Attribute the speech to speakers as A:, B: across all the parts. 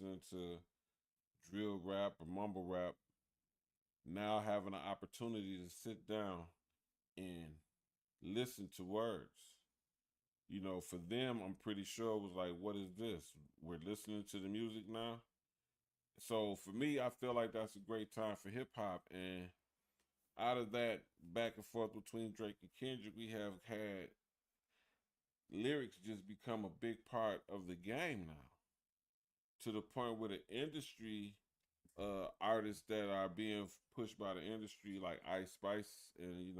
A: to drill rap or mumble rap, now having an opportunity to sit down and listen to words. You know, for them, I'm pretty sure it was like, what is this? We're listening to the music now. So for me, I feel like that's a great time for hip hop. And out of that back and forth between Drake and Kendrick, we have had lyrics just become a big part of the game now, to the point where the industry artists that are being pushed by the industry, like Ice Spice and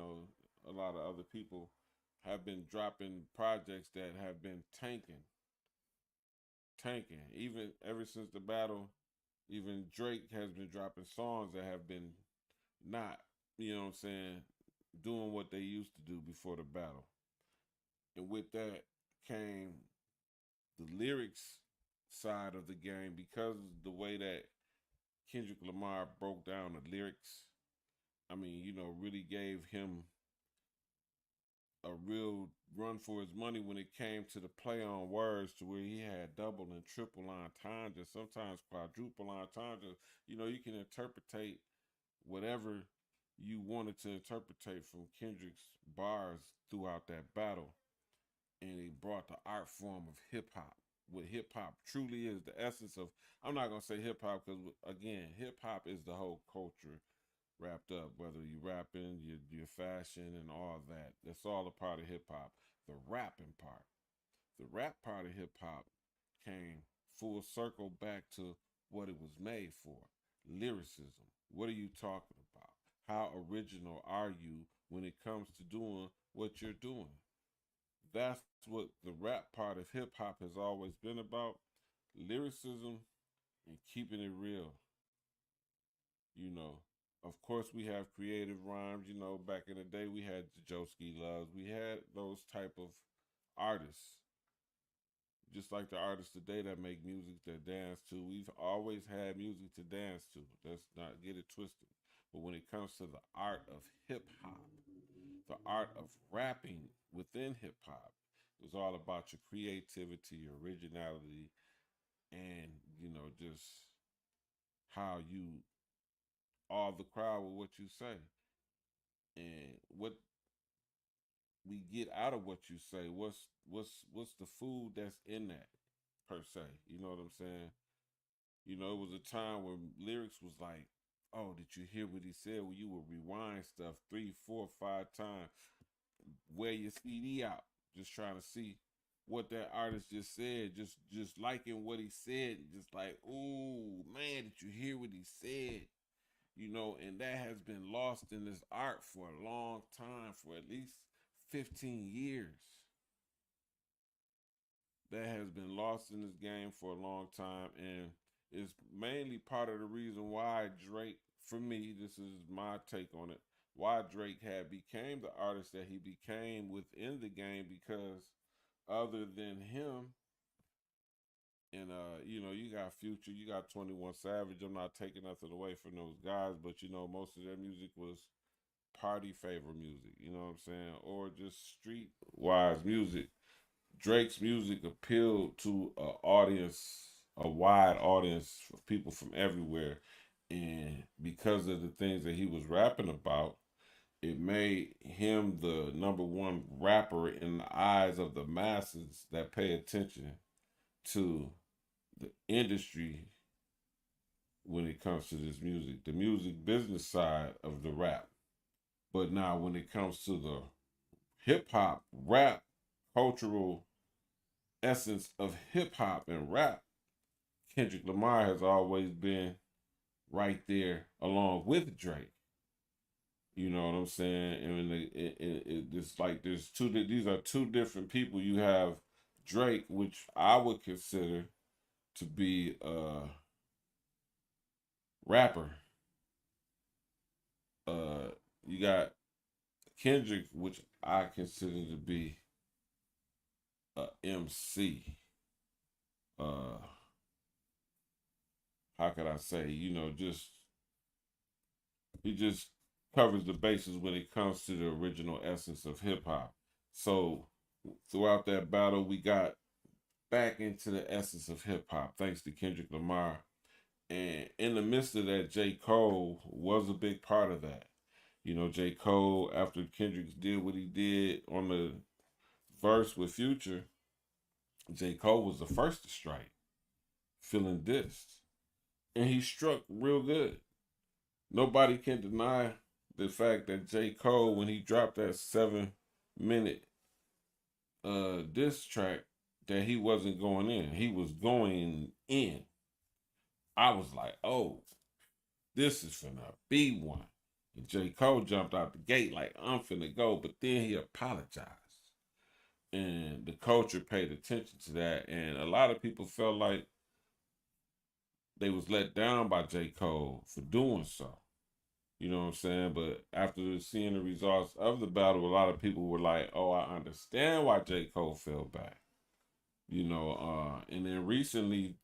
A: a lot of other people, have been dropping projects that have been tanking. Even ever since the battle, even Drake has been dropping songs that have been not, doing what they used to do before the battle. And with that came the lyrics side of the game, because the way that Kendrick Lamar broke down the lyrics. I mean, really gave him a real run for his money when it came to the play on words, to where he had double and triple entendre, sometimes quadruple entendre. You can interpretate whatever you wanted to interpretate from Kendrick's bars throughout that battle. And he brought the art form of hip hop. What hip hop truly is, the essence of, I'm not going to say hip hop because, again, hip hop is the whole culture wrapped up, whether you rapping, your fashion, and all that. That's all a part of hip hop. The rapping part, the rap part of hip hop came full circle back to what it was made for: lyricism. What are you talking about? How original are you when it comes to doing what you're doing? That's what the rap part of hip hop has always been about: lyricism and keeping it real. You know, of course, we have creative rhymes. Back in the day, we had the Joski Loves. We had those type of artists, just like the artists today that make music that dance to. We've always had music to dance to. Let's not get it twisted. But when it comes to the art of hip hop, the art of rapping within hip hop, it's all about your creativity, your originality, and just how you awe the crowd with what you say, and what we get out of what you say. What's the food that's in that, per se? You know what I'm saying? It was a time when lyrics was like, oh, did you hear what he said? Well, you would rewind stuff three, four, five times, wear your CD out, just trying to see what that artist just said, just liking what he said, just like, ooh, man, did you hear what he said? And that has been lost in this art for a long time, for at least 15 years. That has been lost in this game for a long time, and it's mainly part of the reason why Drake, for me, this is my take on it, why Drake had became the artist that he became within the game, because other than him, and you got Future, you got 21 Savage. I'm not taking nothing away from those guys, but most of their music was party favor music, you know what I'm saying? Or just street wise music. Drake's music appealed to a wide audience of people from everywhere. And because of the things that he was rapping about, it made him the number one rapper in the eyes of the masses that pay attention to the industry when it comes to this music, the music business side of the rap. But now, when it comes to the hip hop, rap, cultural essence of hip hop and rap, Kendrick Lamar has always been right there along with Drake. You know what I'm saying? And it's like there's two. These are two different people. You have Drake, which I would consider to be a rapper. You got Kendrick, which I consider to be a MC. Uh, how could I say? Just he just covers the bases when it comes to the original essence of hip hop. So throughout that battle, we got back into the essence of hip hop, thanks to Kendrick Lamar. And in the midst of that, J. Cole was a big part of that. You know, J. Cole, after Kendrick did what he did on the verse with Future, J. Cole was the first to strike, feeling dissed. And he struck real good. Nobody can deny the fact that J. Cole, when he dropped that 7 minute diss track, that he wasn't going in. He was going in. I was like, oh, this is finna be one. And J. Cole jumped out the gate like, I'm finna go. But then he apologized. And the culture paid attention to that. And a lot of people felt like they was let down by J. Cole for doing so. You know what I'm saying? But after seeing the results of the battle, a lot of people were like, oh, I understand why J. Cole fell back. And then recently,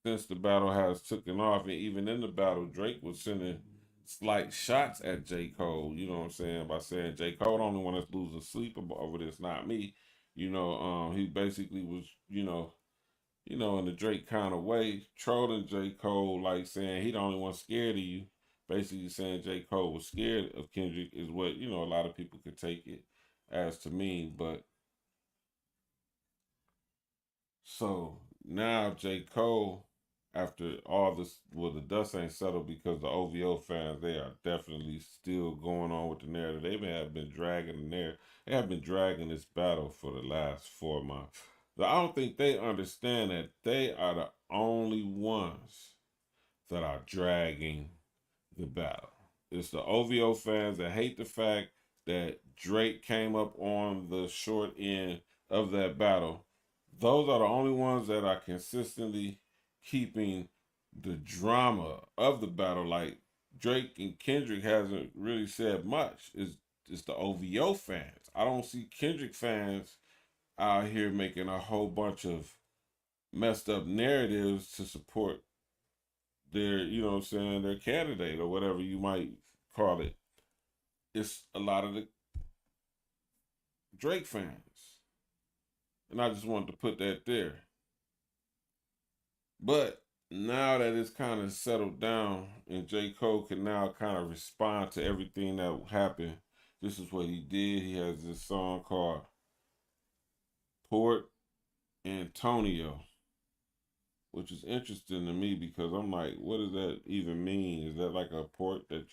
A: since the battle has taken off, and even in the battle, Drake was sending slight shots at J. Cole, you know what I'm saying, by saying J. Cole the only one that's losing sleep over this, not me. He basically was, in the Drake kind of way, trolling J. Cole, like saying he the only one scared of you. Basically saying J. Cole was scared of Kendrick is what, a lot of people could take it as to mean. But so now J. Cole, after all this, well, the dust ain't settled because the OVO fans, they are definitely still going on with the narrative. They have been dragging the narrative. They have been dragging this battle for the last 4 months. So I don't think they understand that they are the only ones that are dragging the battle. It's the OVO fans that hate the fact that Drake came up on the short end of that battle. Those are the only ones that are consistently keeping the drama of the battle. Like Drake and Kendrick hasn't really said much. It's the OVO fans. I don't see Kendrick fans out here making a whole bunch of messed up narratives to support their, their candidate or whatever you might call it. It's a lot of the Drake fans. And I just wanted to put that there. But now that it's kind of settled down and J. Cole can now kind of respond to everything that happened, this is what he did. He has this song called Port Antonio, which is interesting to me because I'm like, what does that even mean? Is that like a port that,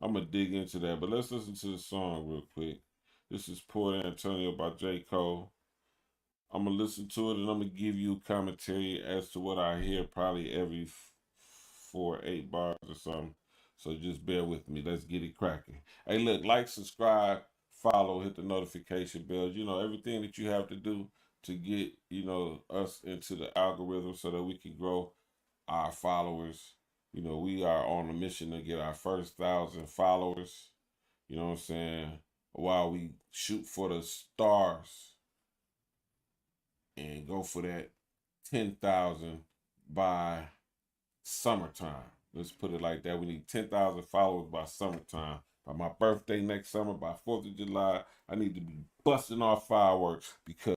A: I'm going to dig into that. But let's listen to the song real quick. This is Port Antonio by J. Cole. I'm going to listen to it and I'm going to give you commentary as to what I hear probably every 4, 8 bars or something. So just bear with me. Let's get it cracking. Hey, look, like, subscribe, follow, hit the notification bell. Everything that you have to do to get, us into the algorithm so that we can grow our followers. We are on a mission to get our first 1,000 followers. You know what I'm saying? While we shoot for the stars and go for that 10,000 by summertime. Let's put it like that. We need 10,000 followers by summertime. By my birthday next summer, by 4th of July, I need to be busting off fireworks because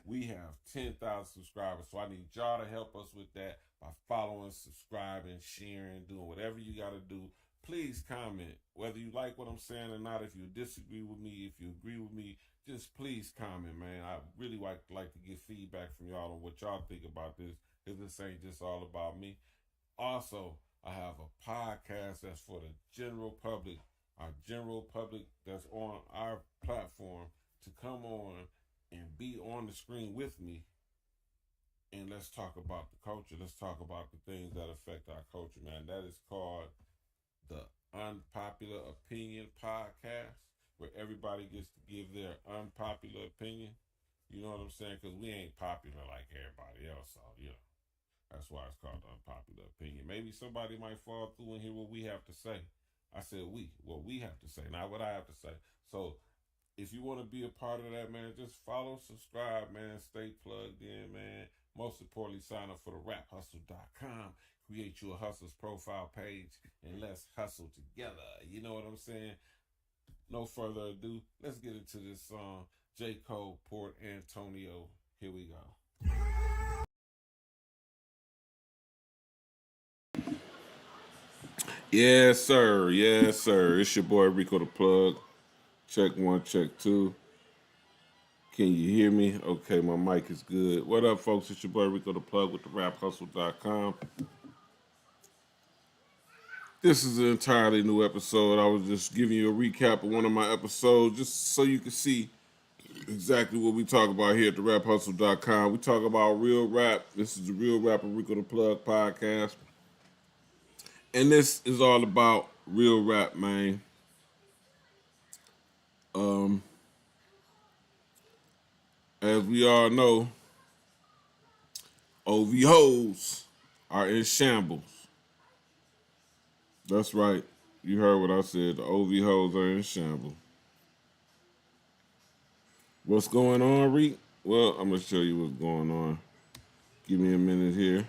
A: we have 10,000 subscribers. So I need y'all to help us with that by following, subscribing, sharing, doing whatever you got to do. Please comment whether you like what I'm saying or not. If you disagree with me, if you agree with me, just please comment, man. I really like to get feedback from y'all on what y'all think about this, because this ain't just all about me. Also, I have a podcast that's for the general public, our general public that's on our platform to come on and be on the screen with me. And let's talk about the culture. Let's talk about the things that affect our culture, man. That is called the Unpopular Opinion Podcast, where everybody gets to give their unpopular opinion. You know what I'm saying? Because we ain't popular like everybody else. So, that's why it's called the Unpopular Opinion. Maybe somebody might fall through and hear what we have to say. I said what we have to say, not what I have to say. So if you want to be a part of that, man, just follow, subscribe, man. Stay plugged in, man. Most importantly, sign up for the raphustle.com. Create you a Hustle's profile page, and let's hustle together. You know what I'm saying? No further ado, let's get into this song. J. Cole, Port Antonio. Here we go. Yes, sir. Yes, sir. It's your boy Rico the Plug. Check one, check two. Can you hear me? Okay, my mic is good. What up, folks? It's your boy Rico the Plug with the RapHustle.com. This is an entirely new episode. I was just giving you a recap of one of my episodes just so you can see exactly what we talk about here at the RapHustle.com. We talk about real rap. This is the Real Rapper Rico the Plug podcast. And this is all about real rap, man. As we all know, Ovhoes are in shambles. That's right. You heard what I said. The Ovhoes are in shambles. What's going on, Reek? Well, I'm going to show you what's going on. Give me a minute here.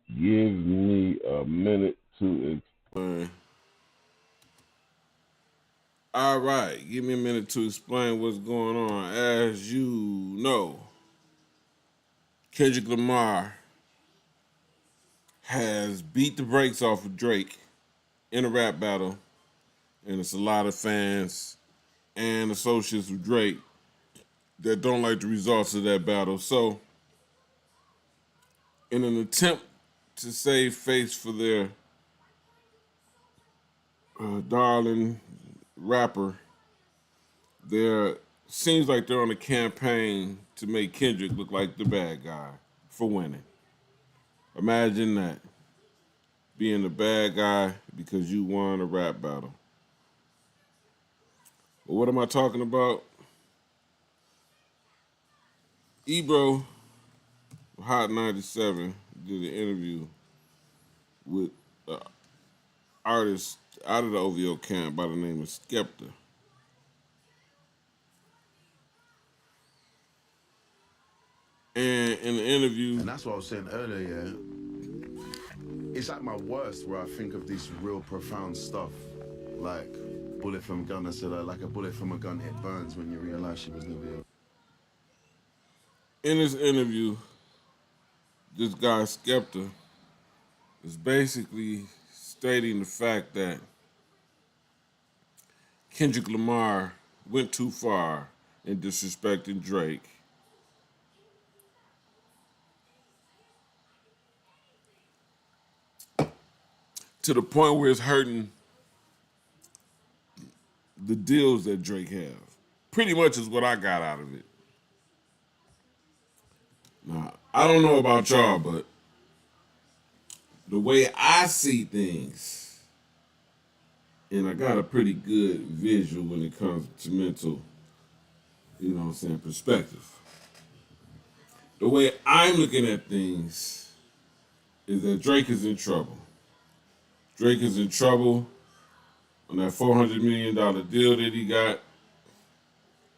A: Give me a minute to explain. All right, give me a minute to explain what's going on. As you know, Kendrick Lamar has beat the brakes off of Drake in a rap battle, and it's a lot of fans and associates of Drake that don't like the results of that battle. So, in an attempt to save face for their darling rapper, there seems like they're on a campaign to make Kendrick look like the bad guy for winning. Imagine that. Being the bad guy because you won a rap battle. But what am I talking about? Ebro, Hot 97, did an interview with an artist out of the OVO camp by the name of Skepta. And in the interview,
B: and that's what I was saying earlier, yeah. It's at my worst where I think of this real profound stuff. Like, bullet from a gun, I said, like a bullet from a gun, it burns when you realize she was never able.
A: In this interview, this guy Skepta is basically stating the fact that Kendrick Lamar went too far in disrespecting Drake. To the point where it's hurting the deals that Drake has. Pretty much is what I got out of it. Now, I don't know about y'all, but the way I see things, and I got a pretty good visual when it comes to mental, perspective. The way I'm looking at things is that Drake is in trouble. Drake is in trouble on that $400 million deal that he got.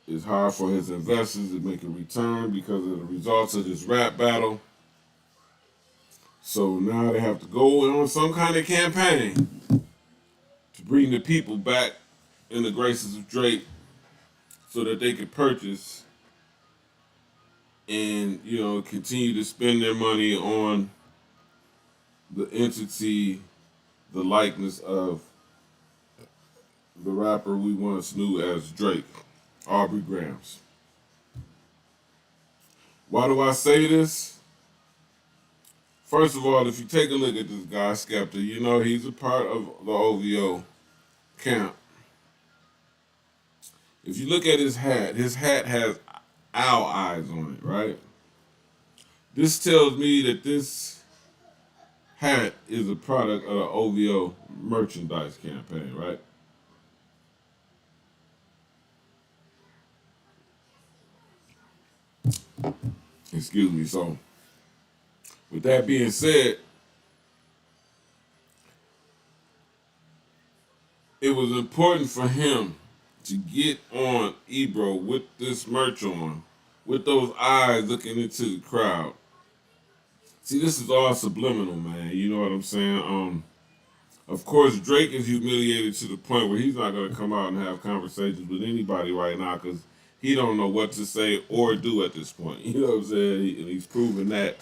A: It's hard for his investors to make a return because of the results of this rap battle. So now they have to go on some kind of campaign to bring the people back in the graces of Drake so that they can purchase and, continue to spend their money on the entity, the likeness of the rapper we once knew as Drake, Aubrey Grams. Why do I say this? First of all, if you take a look at this guy, Skepta, he's a part of the OVO camp. If you look at his hat has owl eyes on it, right? This tells me that this hat is a product of the OVO merchandise campaign, right? Excuse me. So, with that being said, it was important for him to get on Ebro with this merch on, with those eyes looking into the crowd. See, this is all subliminal, man. You know what I'm saying? Of course, Drake is humiliated to the point where he's not going to come out and have conversations with anybody right now because he don't know what to say or do at this point. You know what I'm saying? And he's proven that.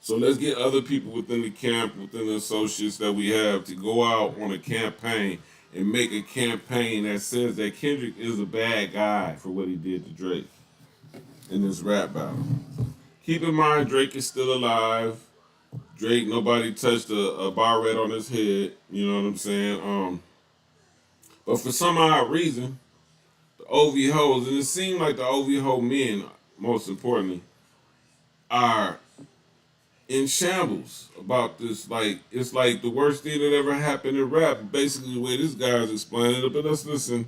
A: So let's get other people within the camp, within the associates that we have to go out on a campaign and make a campaign that says that Kendrick is a bad guy for what he did to Drake in this rap battle. Keep in mind, Drake is still alive. Drake, nobody touched a barrette on his head. You know what I'm saying? But for some odd reason, the Ovhoes, and it seemed like the Ovhoe men, most importantly, are in shambles about this. Like, it's like the worst thing that ever happened in rap. Basically, the way this guy's explaining it. But let's listen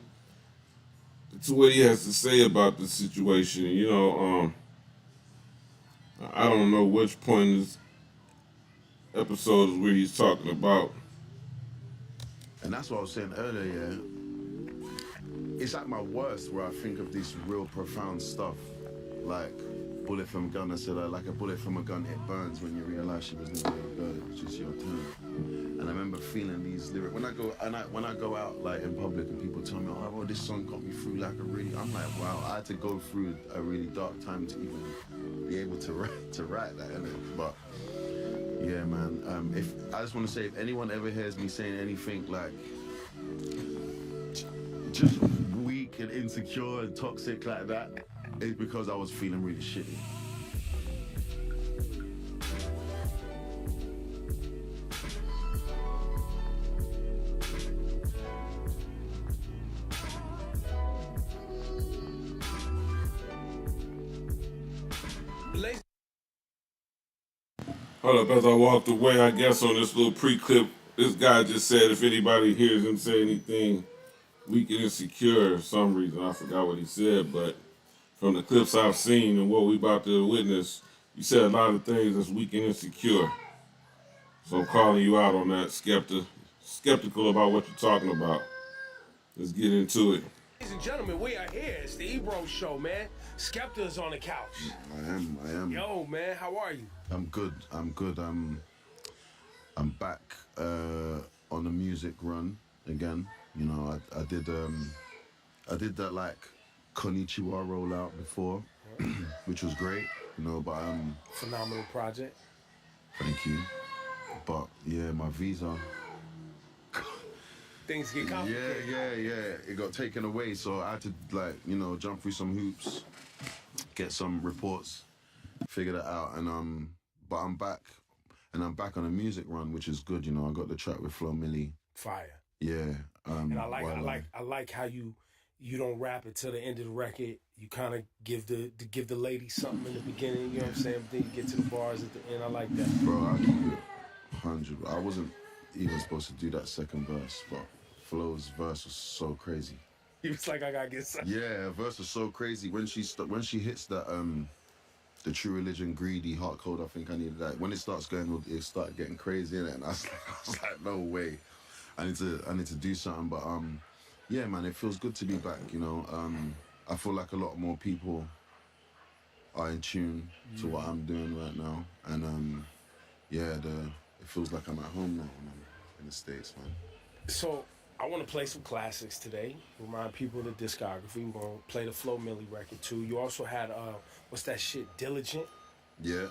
A: to what he has to say about the situation. You know, I don't know which point in this episode is where he's talking about.
B: And that's what I was saying earlier, yeah. It's at my worst where I think of this real profound stuff. Like, bullet from a gun, I said, like a bullet from a gun, it burns when you realize she was never your girl, it's just your turn. And I remember feeling these lyrics. When I go out like in public and people tell me, oh, this song got me through like a really, I'm like, wow, I had to go through a really dark time to even be able to write that, innit? But yeah, man, if I just want to say, if anyone ever hears me saying anything like just weak and insecure and toxic like that, it's because I was feeling really shitty.
A: Hold up, as I walked away, I guess on this little pre-clip, this guy just said if anybody hears him say anything weak and insecure for some reason, I forgot what he said, but from the clips I've seen and what we about to witness, you said a lot of things that's weak and insecure. So I'm calling you out on that, skeptical about what you're talking about. Let's get into it.
C: Ladies and gentlemen, we are here. It's the Ebro Show, man. Skepta's on the couch.
B: I am.
C: Yo, man, how are you?
B: I'm good. I'm back on the music run again. You know, I did that like Konnichiwa rollout before, which was great. You know, but
C: Phenomenal project.
B: thank you. But yeah, my visa.
C: Things get complicated.
B: Yeah. It got taken away, so I had to like, you know, jump through some hoops, get some reports, figure that out, and but I'm back, and I'm back on a music run, which is good. You know, I got the track with Flo Milli.
C: Fire.
B: Yeah.
C: And I like how you don't rap it till the end of the record. You kind of give the lady something in the beginning. You know what I'm saying? But then you get to the bars at the end. I like that.
B: Bro, I keep it 100. I wasn't even supposed to do that second verse, but Flo's verse was so crazy.
C: He was like, I gotta get something.
B: Yeah, her verse was so crazy. When she hits that the True Religion, Greedy, Heart Cold, I think I needed that. When it starts going, it started getting crazy in it, and I was like, no way. I need to do something. But yeah, man, it feels good to be back. You know, I feel like a lot more people are in tune to what I'm doing right now, and yeah, it feels like I'm at home now, man, in the States, man.
C: So I want to play some classics today. Remind people of the discography. We're gonna play the Flo Milli record too. You also had what's that shit? Diligent.
B: Yeah.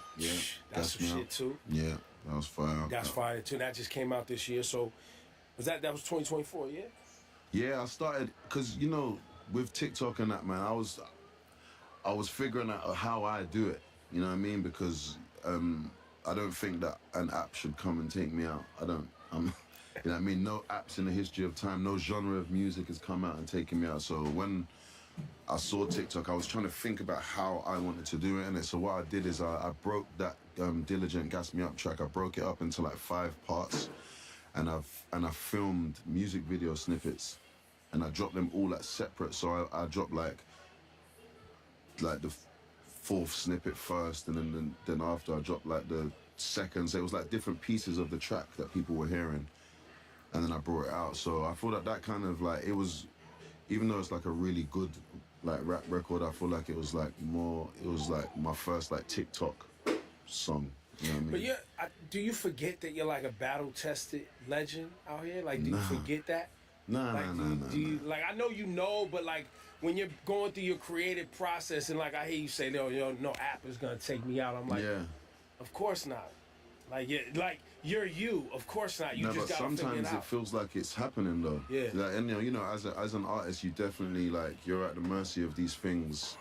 C: That's some shit too.
B: Yeah, that was fire.
C: That's fire too. That just came out this year. So that was 2024? Yeah.
B: Yeah, I started because you know with TikTok and that, man, I was figuring out how I do it. You know what I mean? Because I don't think that an app should come and take me out. You know what I mean? No apps in the history of time, no genre of music has come out and taken me out. So when I saw TikTok, I was trying to think about how I wanted to do it. And so what I did is I broke that Diligent Gas Me Up track. I broke it up into like 5 parts, and I filmed music video snippets, and I dropped them all at separate. So I dropped like the 4th snippet first, and then after I dropped like the second. So it was like different pieces of the track that people were hearing, and then I brought it out. So I thought that kind of like it was even though it's like a really good like rap record, I feel like it was like my first like TikTok song. You know what I mean?
C: But yeah, do you forget that you're like a battle tested legend out here? Like, do you forget that? Like, do you like? I know you know, but like when you're going through your creative process, and like I hear you say, no app is gonna take me out. I'm like,
B: Yeah.
C: of course not. Like, you're you. Of course not. You
B: No,
C: just
B: but
C: gotta figure it
B: sometimes it
C: out.
B: feels like it's happening though.
C: Yeah.
B: Like, and as an artist, you definitely like you're at the mercy of these things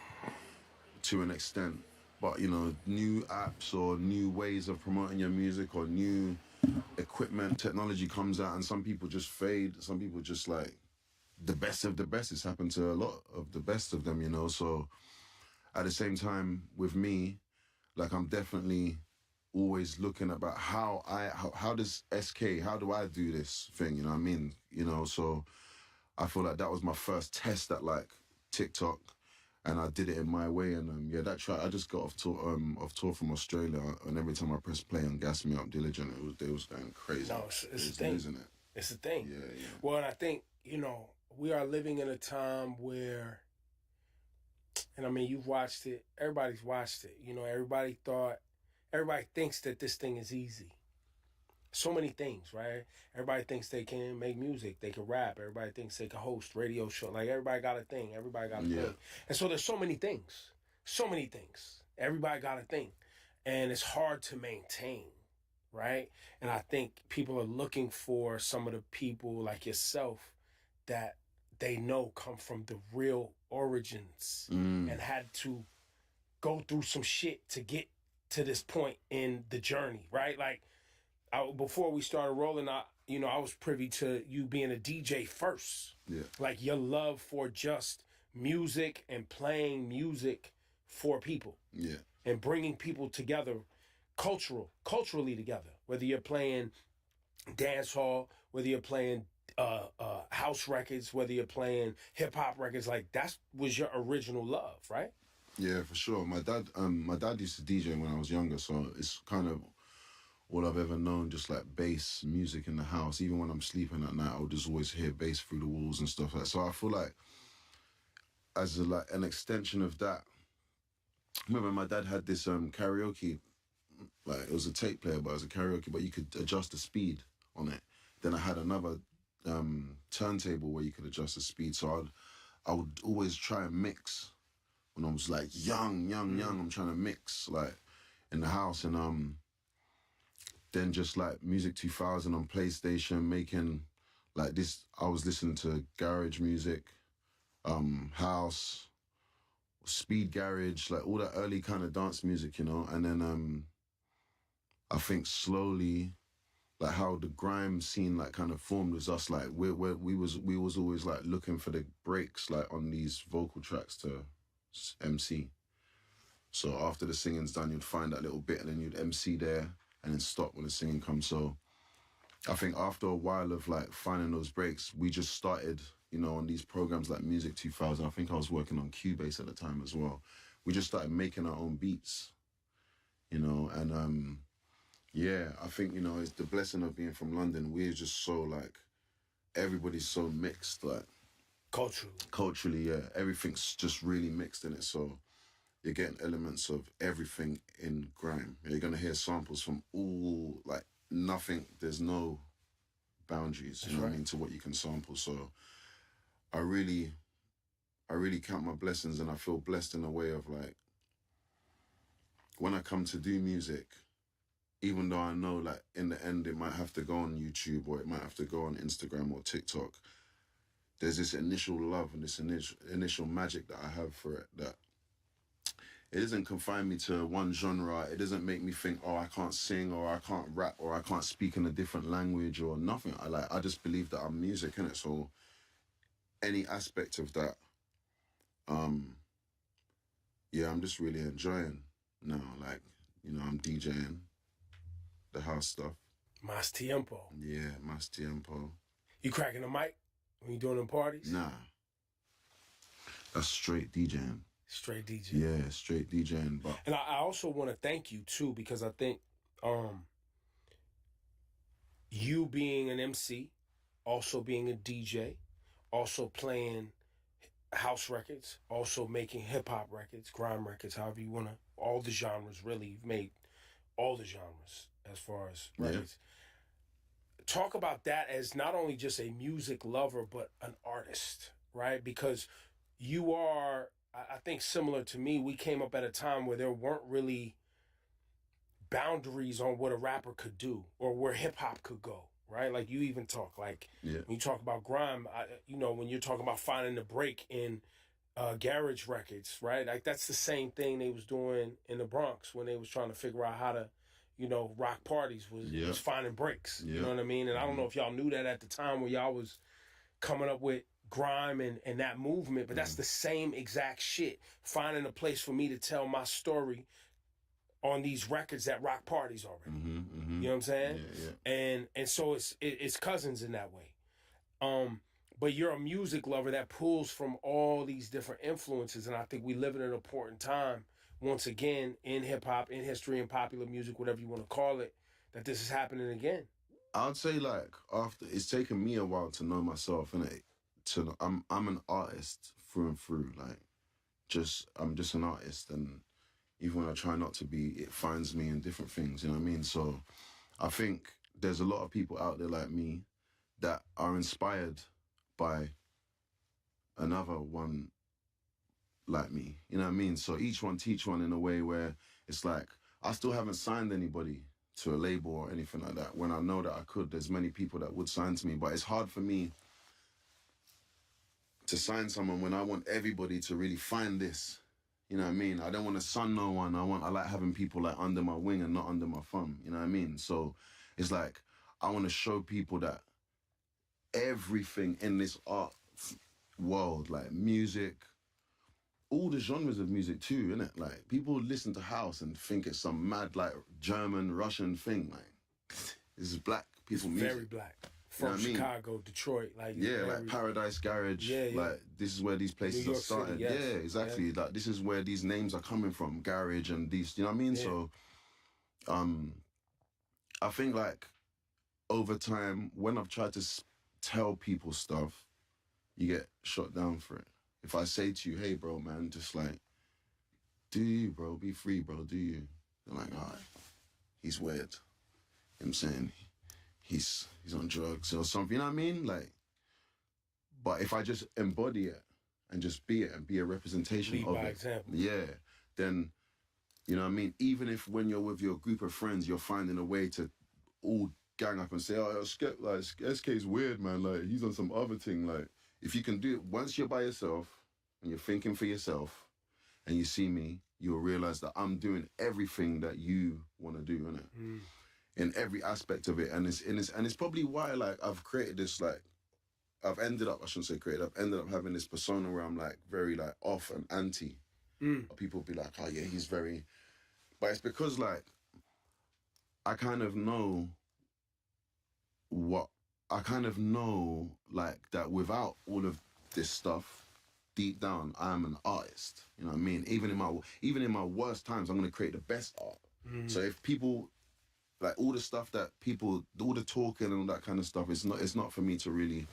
B: to an extent. But new apps or new ways of promoting your music or new equipment, technology comes out, and some people just fade. Some people just like the best of the best. It's happened to a lot of the best of them, So at the same time, with me, like I'm definitely always looking about how does how do I do this thing? You know what I mean? So I feel like that was my first test at like TikTok. And I did it in my way, and that track I just got off tour from Australia, and every time I press play on Gas Me Up Diligent, they was going crazy.
C: No, it's
B: It
C: a
B: was
C: thing.
B: losing it.
C: It's a thing.
B: Yeah.
C: Well, and I think we are living in a time where, and I mean, you've watched it. Everybody's watched it. Everybody thinks that this thing is easy. So many things, right? Everybody thinks they can make music, they can rap. Everybody thinks they can host radio show. Like everybody got a thing. Everybody got a thing. And so there's so many things. So many things. Everybody got a thing. And it's hard to maintain, right? And I think people are looking for some of the people like yourself that they know come from the real origins and had to go through some shit to get to this point in the journey, right? Like, before we started rolling, I was privy to you being a DJ first.
B: Yeah.
C: Like your love for just music and playing music for people.
B: Yeah.
C: And bringing people together, culturally together. Whether you're playing dance hall, whether you're playing house records, whether you're playing hip hop records, like that was your original love, right?
B: Yeah, for sure. My dad used to DJ when I was younger, so it's kind of all I've ever known, just like bass music in the house. Even when I'm sleeping at night, I'll just always hear bass through the walls and stuff like that. So I feel like as an extension of that, I remember my dad had this karaoke, like it was a tape player, but it was a karaoke, but you could adjust the speed on it. Then I had another turntable where you could adjust the speed. So I would always try and mix when I was like young. I'm trying to mix like in the house, and then just like Music 2000 on PlayStation, making like this. I was listening to garage music, house, speed garage, like all that early kind of dance music, And then I think slowly, like how the grime scene like kind of formed was us like we was always like looking for the breaks like on these vocal tracks to MC. So after the singing's done, you'd find that little bit and then you'd MC there and then stop when the singing comes. So I think after a while of like finding those breaks, we just started, on these programs like Music 2000. I think I was working on Cubase at the time as well. We just started making our own beats, and yeah, I think, it's the blessing of being from London. We're just so like, everybody's so mixed, like culturally, yeah, everything's just really mixed in it. So you're getting elements of everything in grime. You're going to hear samples from all, like, nothing. There's no boundaries, you know what I mean, to what you can sample. So I really count my blessings, and I feel blessed in a way of, like, when I come to do music, even though I know, like, in the end, it might have to go on YouTube or it might have to go on Instagram or TikTok, there's this initial love and this initial magic that I have for it that it doesn't confine me to one genre. It doesn't make me think, oh, I can't sing or I can't rap or I can't speak in a different language or nothing. I just believe that I'm music, innit? So any aspect of that, yeah, I'm just really enjoying now. Like, I'm DJing the house stuff.
C: Mas tiempo.
B: Yeah, mas tiempo.
C: You cracking the mic when you doing them parties?
B: Nah. That's straight DJing.
C: Straight DJ.
B: Yeah, straight DJing. But
C: and I also want to thank you too, because I think you being an MC, also being a DJ, also playing house records, also making hip hop records, grime records, however you want to, all the genres really. You've made all the genres as far as records. Talk about that as not only just a music lover, but an artist, right? Because you are, I think, similar to me. We came up at a time where there weren't really boundaries on what a rapper could do or where hip hop could go, right? Like you even talk like when you talk about grime, when you're talking about finding the break in garage records, right? Like that's the same thing they was doing in the Bronx when they was trying to figure out how to, rock parties was finding breaks. You know what I mean? And I don't know if y'all knew that at the time where y'all was coming up with grime and that movement, but that's the same exact shit. Finding a place for me to tell my story on these records at rock parties already. You know what I'm saying? And so it's cousins in that way. But you're a music lover that pulls from all these different influences, and I think we live in an important time, once again, in hip-hop, in history, in popular music, whatever you want to call it, that this is happening again.
B: I'd say, like, after, it's taken me a while to know myself, innit? I'm an artist through and through, like, I'm just an artist, and even when I try not to be, it finds me in different things, you know what I mean? So I think there's a lot of people out there like me that are inspired by another one like me, you know what I mean? So each one teach one in a way where it's like, I still haven't signed anybody to a label or anything like that. When I know that I could, there's many people that would sign to me, but it's hard for me to sign someone when I want everybody to really find this. You know what I mean? I don't want to son no one. I like having people like under my wing and not under my thumb. You know what I mean? So it's like, I want to show people that everything in this art world, like music, all the genres of music too, innit? Like, people listen to house and think it's some mad, like, German, Russian thing. Like, this is black people music.
C: Very black. From Chicago, Detroit. Like,
B: like Paradise Garage. Like, this is where these places are started.
C: City, yes.
B: Yeah, exactly. Yeah. Like, this is where these names are coming from. Garage and these, you know what I mean? Yeah. So, I think, like, over time, when I've tried to tell people stuff, you get shot down for it. If I say to you, hey, bro, man, just like, do you, bro? Be free, bro. Do you? They're like, all right, he's weird. You know what I'm saying? He's on drugs or something, you know what I mean? Like, but if I just embody it and just be it and be a representation
C: Lead
B: of
C: by
B: it,
C: example.
B: then, you know what I mean? Even if when you're with your group of friends, you're finding a way to all gang up and say, oh, SK's weird, man. Like, he's on some other thing. Like, if you can do it once you're by yourself and you're thinking for yourself and you see me, you'll realize that I'm doing everything that you want to do, innit? In every aspect of it. And it's probably why, like, I've created this, like, I've ended up having this persona where I'm, like, very, like, off and anti. People be like, oh, yeah, he's very... But it's because, like, I kind of know, like, that without all of this stuff, deep down, I am an artist. You know what I mean? Even in my worst times, I'm going to create the best art. So if people... Like, all the stuff that people, all the talking and all that kind of stuff, it's not for me to really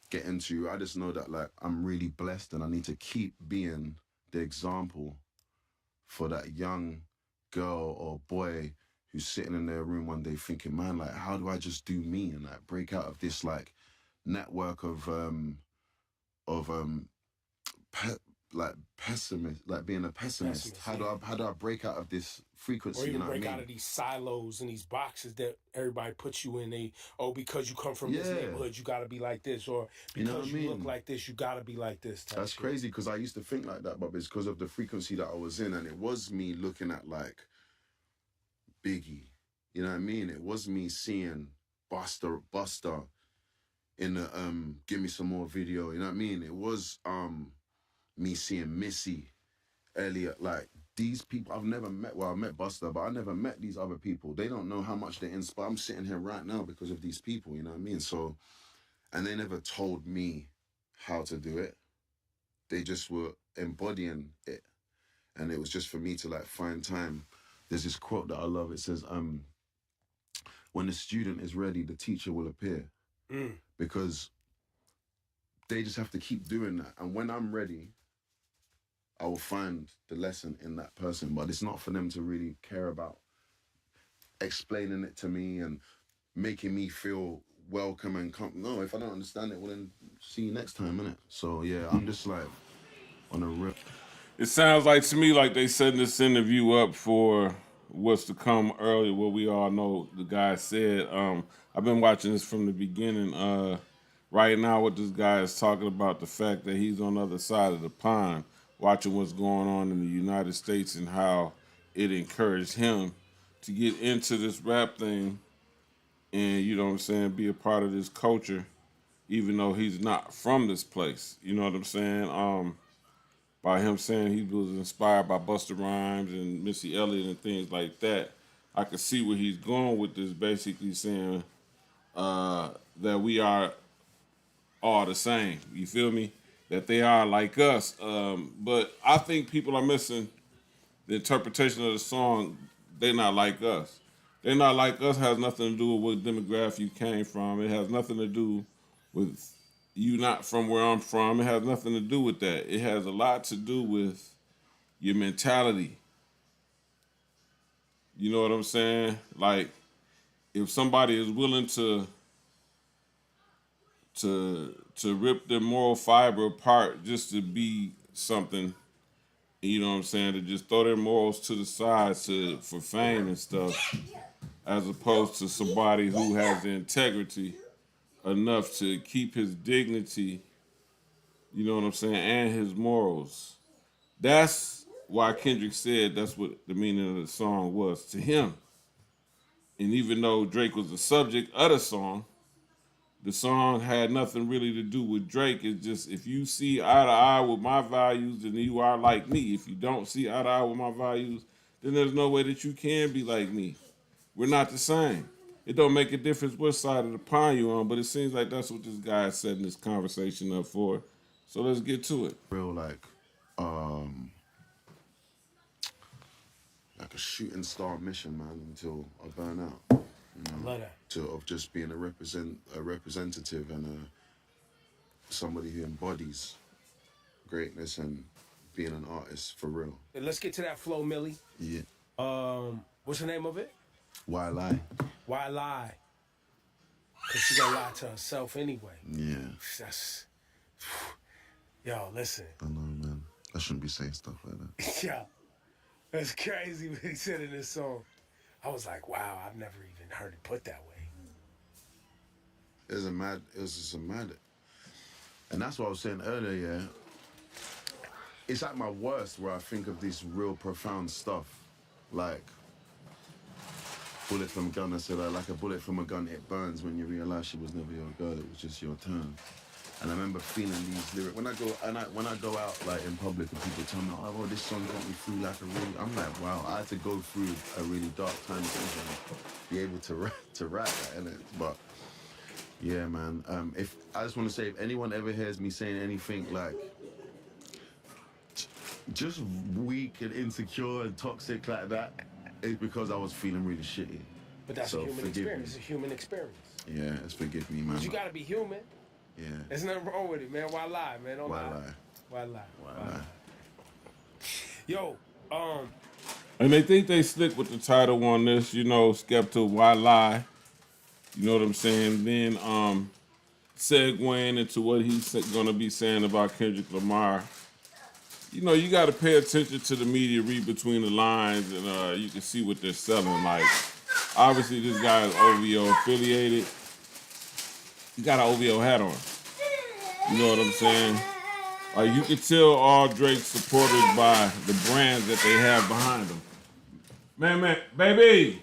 B: get into. I just know that, like, I'm really blessed and I need to keep being the example for that young girl or boy who's sitting in their room one day thinking, man, like, how do I just do me and, like, break out of this, like, network of pessimist, like being a pessimist. How do I break out of this frequency?
C: Or even
B: you know
C: break
B: what I mean?
C: out of these silos and these boxes that everybody puts you in. Because you come from this neighborhood, you got to be like this, or because you look like this, you got to be like this.
B: That's crazy, because I used to think like that, but it's because of the frequency that I was in, and it was me looking at, like, Biggie. You know what I mean? It was me seeing Buster in the Give Me Some More video. You know what I mean? It was me seeing Missy Elliott, like, these people I've never met. Well, I met Buster, but I never met these other people. They don't know how much they inspire. I'm sitting here right now because of these people, you know what I mean? So, and they never told me how to do it. They just were embodying it. And it was just for me to, like, find time. There's this quote that I love. It says, when the student is ready, the teacher will appear. Because they just have to keep doing that. And when I'm ready, I will find the lesson in that person. But it's not for them to really care about explaining it to me and making me feel welcome and no, if I don't understand it, well then see you next time, innit? So yeah, I'm just like on a real.
A: It sounds like to me like they setting this interview up for what's to come earlier. What we all know, the guy said. I've been watching this from the beginning. Right now, what this guy is talking about, the fact that he's on the other side of the pond, watching what's going on in the United States and how it encouraged him to get into this rap thing and, you know what I'm saying, be a part of this culture, even though he's not from this place. You know what I'm saying? By him saying he was inspired by Busta Rhymes and Missy Elliott and things like that, I could see where he's going with this, basically saying that we are all the same. You feel me? That they are like us. But I think people are missing the interpretation of the song. They're not like us. They're not like us has nothing to do with what demographic you came from. It has nothing to do with you not from where I'm from. It has nothing to do with that. It has a lot to do with your mentality. You know what I'm saying? Like, if somebody is willing to rip their moral fiber apart just to be something, you know what I'm saying, to just throw their morals to the side for fame and stuff, as opposed to somebody who has the integrity enough to keep his dignity, you know what I'm saying, and his morals. That's why Kendrick said that's what the meaning of the song was to him. And even though Drake was the subject of the song had nothing really to do with Drake. It's just, if you see eye to eye with my values, then you are like me. If you don't see eye to eye with my values, then there's no way that you can be like me. We're not the same. It don't make a difference what side of the pond you're on, but it seems like that's what this guy is setting this conversation up for. So let's get to it.
B: Real um like a shooting star mission, man, until I burn out.
C: I love that.
B: Of just being a representative and somebody who embodies greatness and being an artist for real.
C: Let's get to that flow, Millie.
B: Yeah.
C: What's the name of it?
B: Why lie?
C: Why lie? Because she gonna lie to herself anyway.
B: Yeah.
C: That's, yo, listen.
B: I know, man. I shouldn't be saying stuff like that.
C: Yeah, that's crazy what he said in this song. I was like, wow, I've never even heard it put that way.
B: It was just a mad. And that's what I was saying earlier, yeah. It's at my worst where I think of this real profound stuff. Like, bullet from a gun, I said, like a bullet from a gun, it burns when you realize she was never your girl, it was just your turn. And I remember feeling these lyrics when I go out like in public and people tell me, oh, well, this song got me through like a really. I'm like, wow, I had to go through a really dark time to even be able to rap that, innit? But yeah, man. If I just want to say, if anyone ever hears me saying anything like just weak and insecure and toxic like that, it's because I was feeling really shitty.
C: But that's a human experience. It's a human experience.
B: Yeah, it's forgive me, man.
C: You gotta be human.
B: Yeah.
C: There's nothing wrong with it, man. Why lie, man? Don't
B: Why
C: lie.
B: lie?
C: Why lie?
B: Why lie?
C: Yo,
A: And they think they slick with the title on this, you know, Skepta, why lie? You know what I'm saying? Then segueing into what he's gonna be saying about Kendrick Lamar. You know, you got to pay attention to the media, read between the lines, and you can see what they're selling. Like, obviously, this guy is OVO affiliated. He got an OVO hat on. You know what I'm saying? Like, you can tell all Drake's supported by the brands that they have behind them. Man, baby!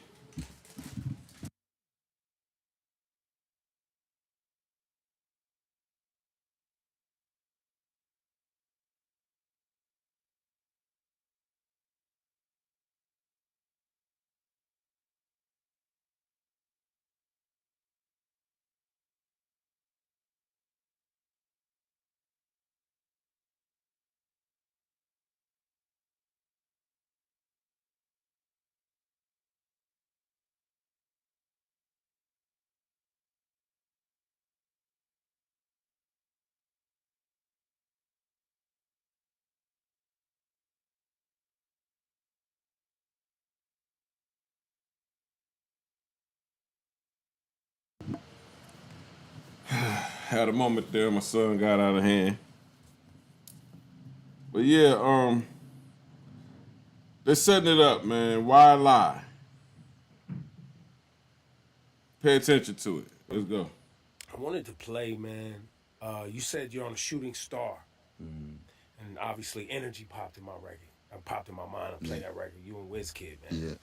A: Had a moment there, my son got out of hand. But yeah, they're setting it up, man. Why lie? Pay attention to it. Let's go.
C: I wanted to play, man. You said you're on a shooting star, and obviously energy popped in my record. I popped in my mind. I played that record. You and WizKid, man.
B: Yeah.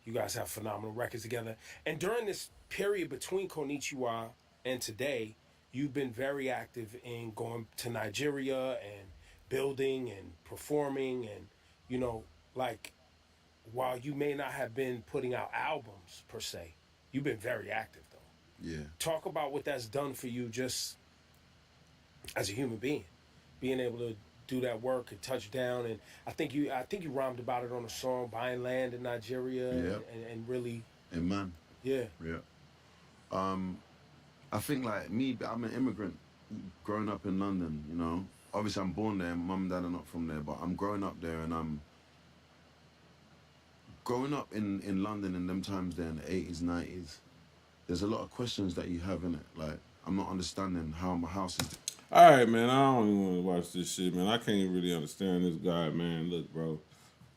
C: You guys have phenomenal records together. And during this period between Konichiwa and today, you've been very active in going to Nigeria and building and performing. And, you know, like, while you may not have been putting out albums per se, you've been very active, though.
B: Yeah.
C: Talk about what that's done for you just as a human being, being able to do that work and touch down. And I think you rhymed about it on a song, buying land in Nigeria, and really,
B: Hey, man.
C: yeah.
B: I think like me, I'm an immigrant growing up in London, you know. Obviously I'm born there, mum and dad are not from there, but I'm growing up there, and I'm growing up in London in them times there in the 80s, 90s. There's a lot of questions that you have in it. Like, I'm not understanding how my house is.
A: All right, man. I don't even want to watch this shit, man. I can't really understand this guy, man. Look, bro.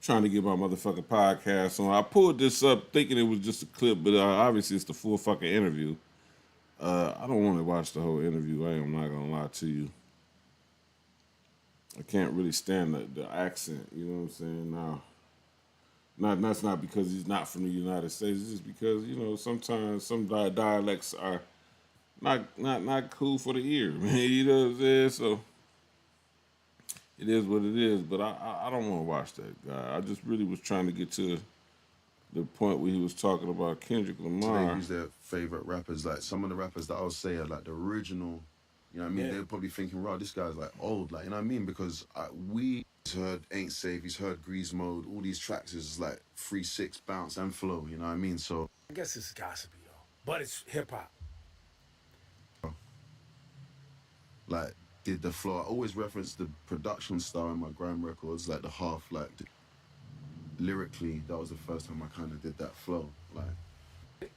A: Trying to get my motherfucking podcast on. I pulled this up thinking it was just a clip, but obviously it's the full fucking interview. I don't want to watch the whole interview. I'm not gonna lie to you. I can't really stand the accent. You know what I'm saying? That's not because he's not from the United States. It's just because, you know, sometimes some dialects are not cool for the ear, man. You know what I'm saying? So it is what it is. But I don't want to watch that guy. I just really was trying to get to the point where he was talking about Kendrick Lamar.
B: Who's their favorite rappers? Like, some of the rappers that I would say are like the original. You know what I mean?
C: Yeah.
B: They're probably thinking, "Wow, this guy's like old." Like, you know what I mean? Because he's heard Ain't Safe, he's heard Grease Mode. All these tracks is like 3-6 bounce and flow. You know what I mean? So
C: I guess it's gossipy, though. But it's hip hop.
B: like, did the flow? I always reference the production style in my grime records, like the half, like lyrically. That was the first time I kind of did that flow. Like,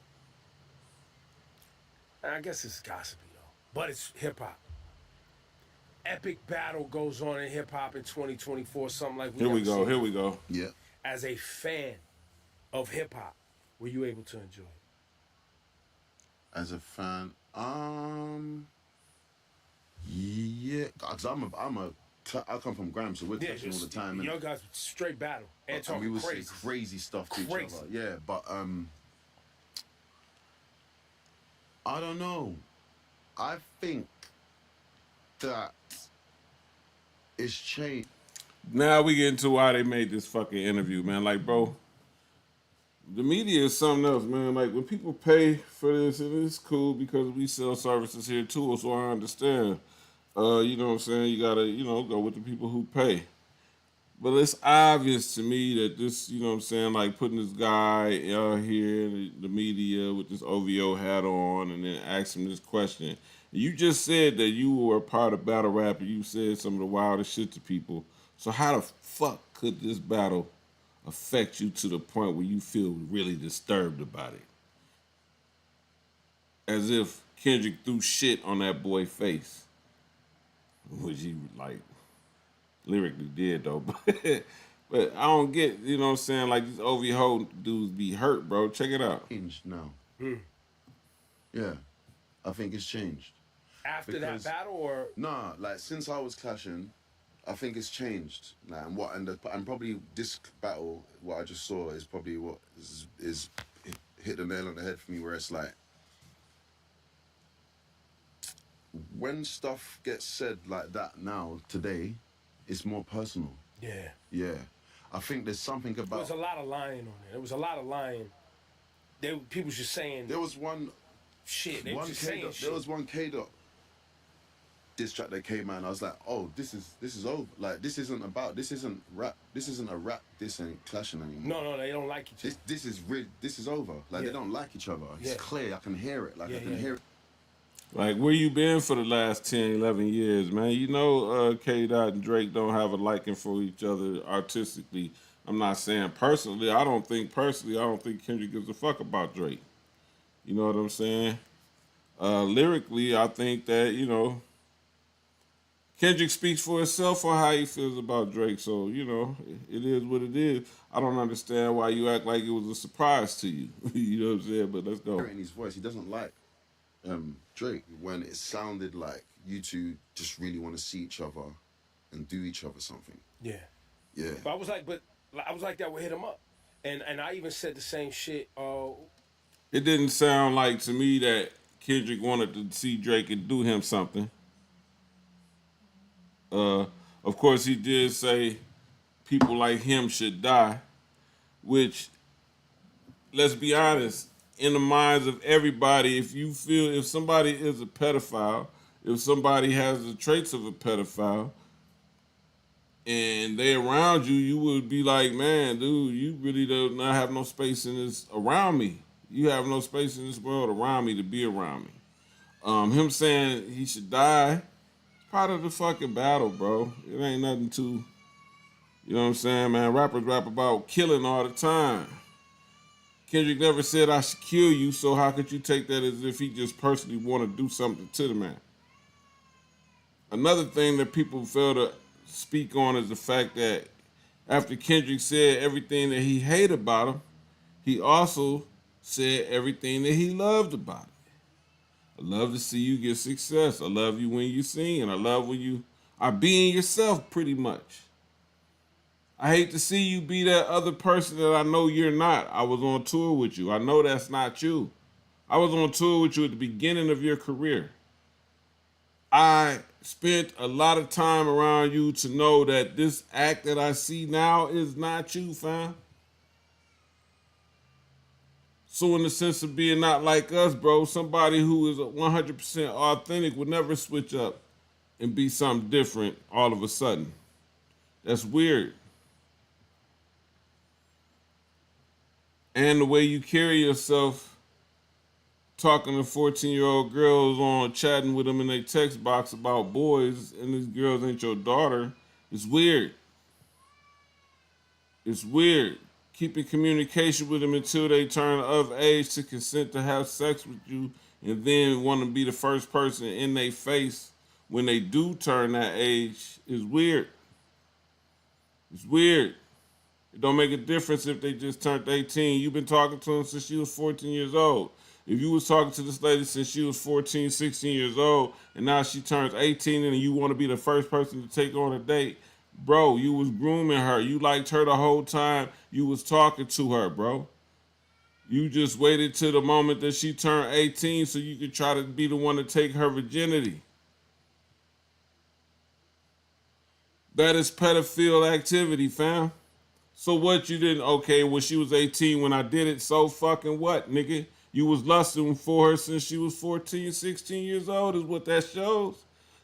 C: I guess it's gossipy, though. But it's hip hop. Epic battle goes on in hip hop in 2024, something like
A: Here we go. Here we go.
B: yeah.
C: As a fan of hip hop, were you able to enjoy it?
B: As a fan, yeah, cause I come from grime, so we're touching all the time, and
C: Young guys straight battle and
B: we
C: talking
B: would
C: crazy.
B: say crazy stuff to each
C: Crazy.
B: other. Yeah, but I don't know. I think that it's changed.
A: Now we get into why they made this fucking interview, man. Like, bro, the media is something else, man. Like, when people pay for this, it is cool because we sell services here too, so I understand. You know what I'm saying? You gotta, you know, go with the people who pay. But it's obvious to me that this, you know what I'm saying, like putting this guy out here in the media with this OVO hat on and then ask him this question. You just said that you were a part of battle rap and you said some of the wildest shit to people. So how the fuck could this battle affect you to the point where you feel really disturbed about it? As if Kendrick threw shit on that boy's face. Which he, like, lyrically did, though. But I don't get, you know what I'm saying? Like, these Ovhoe dudes be hurt, bro. Check it out.
B: Changed now. Yeah, I think it's changed.
C: After
B: Because-
C: that battle, or
B: Nah, like, since I was clashing, I think it's changed. Like, and probably this battle, what I just saw is probably what is hit the nail on the head for me, where it's like, when stuff gets said like that now, today, it's more personal.
C: yeah,
B: Yeah. I think there's something
C: there was
B: about...
C: a lot of lying on it. There was a lot of lying. People was just saying
B: There was one
C: shit. They was just saying
B: K-Dot,
C: shit.
B: there was one K-Dot diss track that came out, and I was like, oh, this is over. Like, this isn't rap. This isn't a rap. This ain't clashing anymore.
C: No, they don't like each other.
B: This is over. Like,
C: Yeah.
B: they don't like each other. It's
C: Yeah.
B: clear. I can hear it. Like,
C: Yeah,
B: I can
C: yeah.
B: hear it.
A: Like, where you been for the last 10, 11 years, man? You know K-Dot and Drake don't have a liking for each other artistically. I'm not saying personally. I don't think Kendrick gives a fuck about Drake. You know what I'm saying? Lyrically, I think that, Kendrick speaks for himself on how he feels about Drake. So, it is what it is. I don't understand why you act like it was a surprise to you. You know what I'm saying? But let's go.
B: In his voice, he doesn't like Drake when it sounded like you two just really want to see each other and do each other something.
C: Yeah.
B: Yeah.
C: But I was like that with Hit 'Em Up. And I even said the same shit.
A: It didn't sound like to me that Kendrick wanted to see Drake and do him something. Uh, of course, he did say people like him should die, which, let's be honest, in the minds of everybody, if somebody is a pedophile, if somebody has the traits of a pedophile, and they around you, you would be like, man, dude, you really do not have no space in this around me. You have no space in this world around me to be around me. Him saying he should die, part of the fucking battle, bro. It ain't nothing to, you know what I'm saying, man? Rappers rap about killing all the time. Kendrick never said I should kill you, so how could you take that as if he just personally want to do something to the man? Another thing that people fail to speak on is the fact that after Kendrick said everything that he hated about him, he also said everything that he loved about it. I love to see you get success. I love you when you sing, and I love when you are being yourself, pretty much. I hate to see you be that other person that I know you're not. I was on tour with you. I know that's not you. I was on tour with you at the beginning of your career. I spent a lot of time around you to know that this act that I see now is not you, fam. So in the sense of being not like us, bro, somebody who is 100% authentic would never switch up and be something different all of a sudden. That's weird. And the way you carry yourself talking to 14-year-old girls on chatting with them in their text box about boys and these girls ain't your daughter, it's weird. It's weird. Keeping communication with them until they turn of age to consent to have sex with you and then want to be the first person in their face when they do turn that age is weird. It's weird. It don't make a difference if they just turned 18. You've been talking to them since she was 14 years old. If you was talking to this lady since she was 14, 16 years old, and now she turns 18 and you want to be the first person to take her on a date, bro, you was grooming her. You liked her the whole time you was talking to her, bro. You just waited till the moment that she turned 18 so you could try to be the one to take her virginity. That is pedophile activity, fam. So what, you didn't, okay, well, she was 18 when I did it, so fucking what, nigga? You was lusting for her since she was 14, 16 years old is what that shows.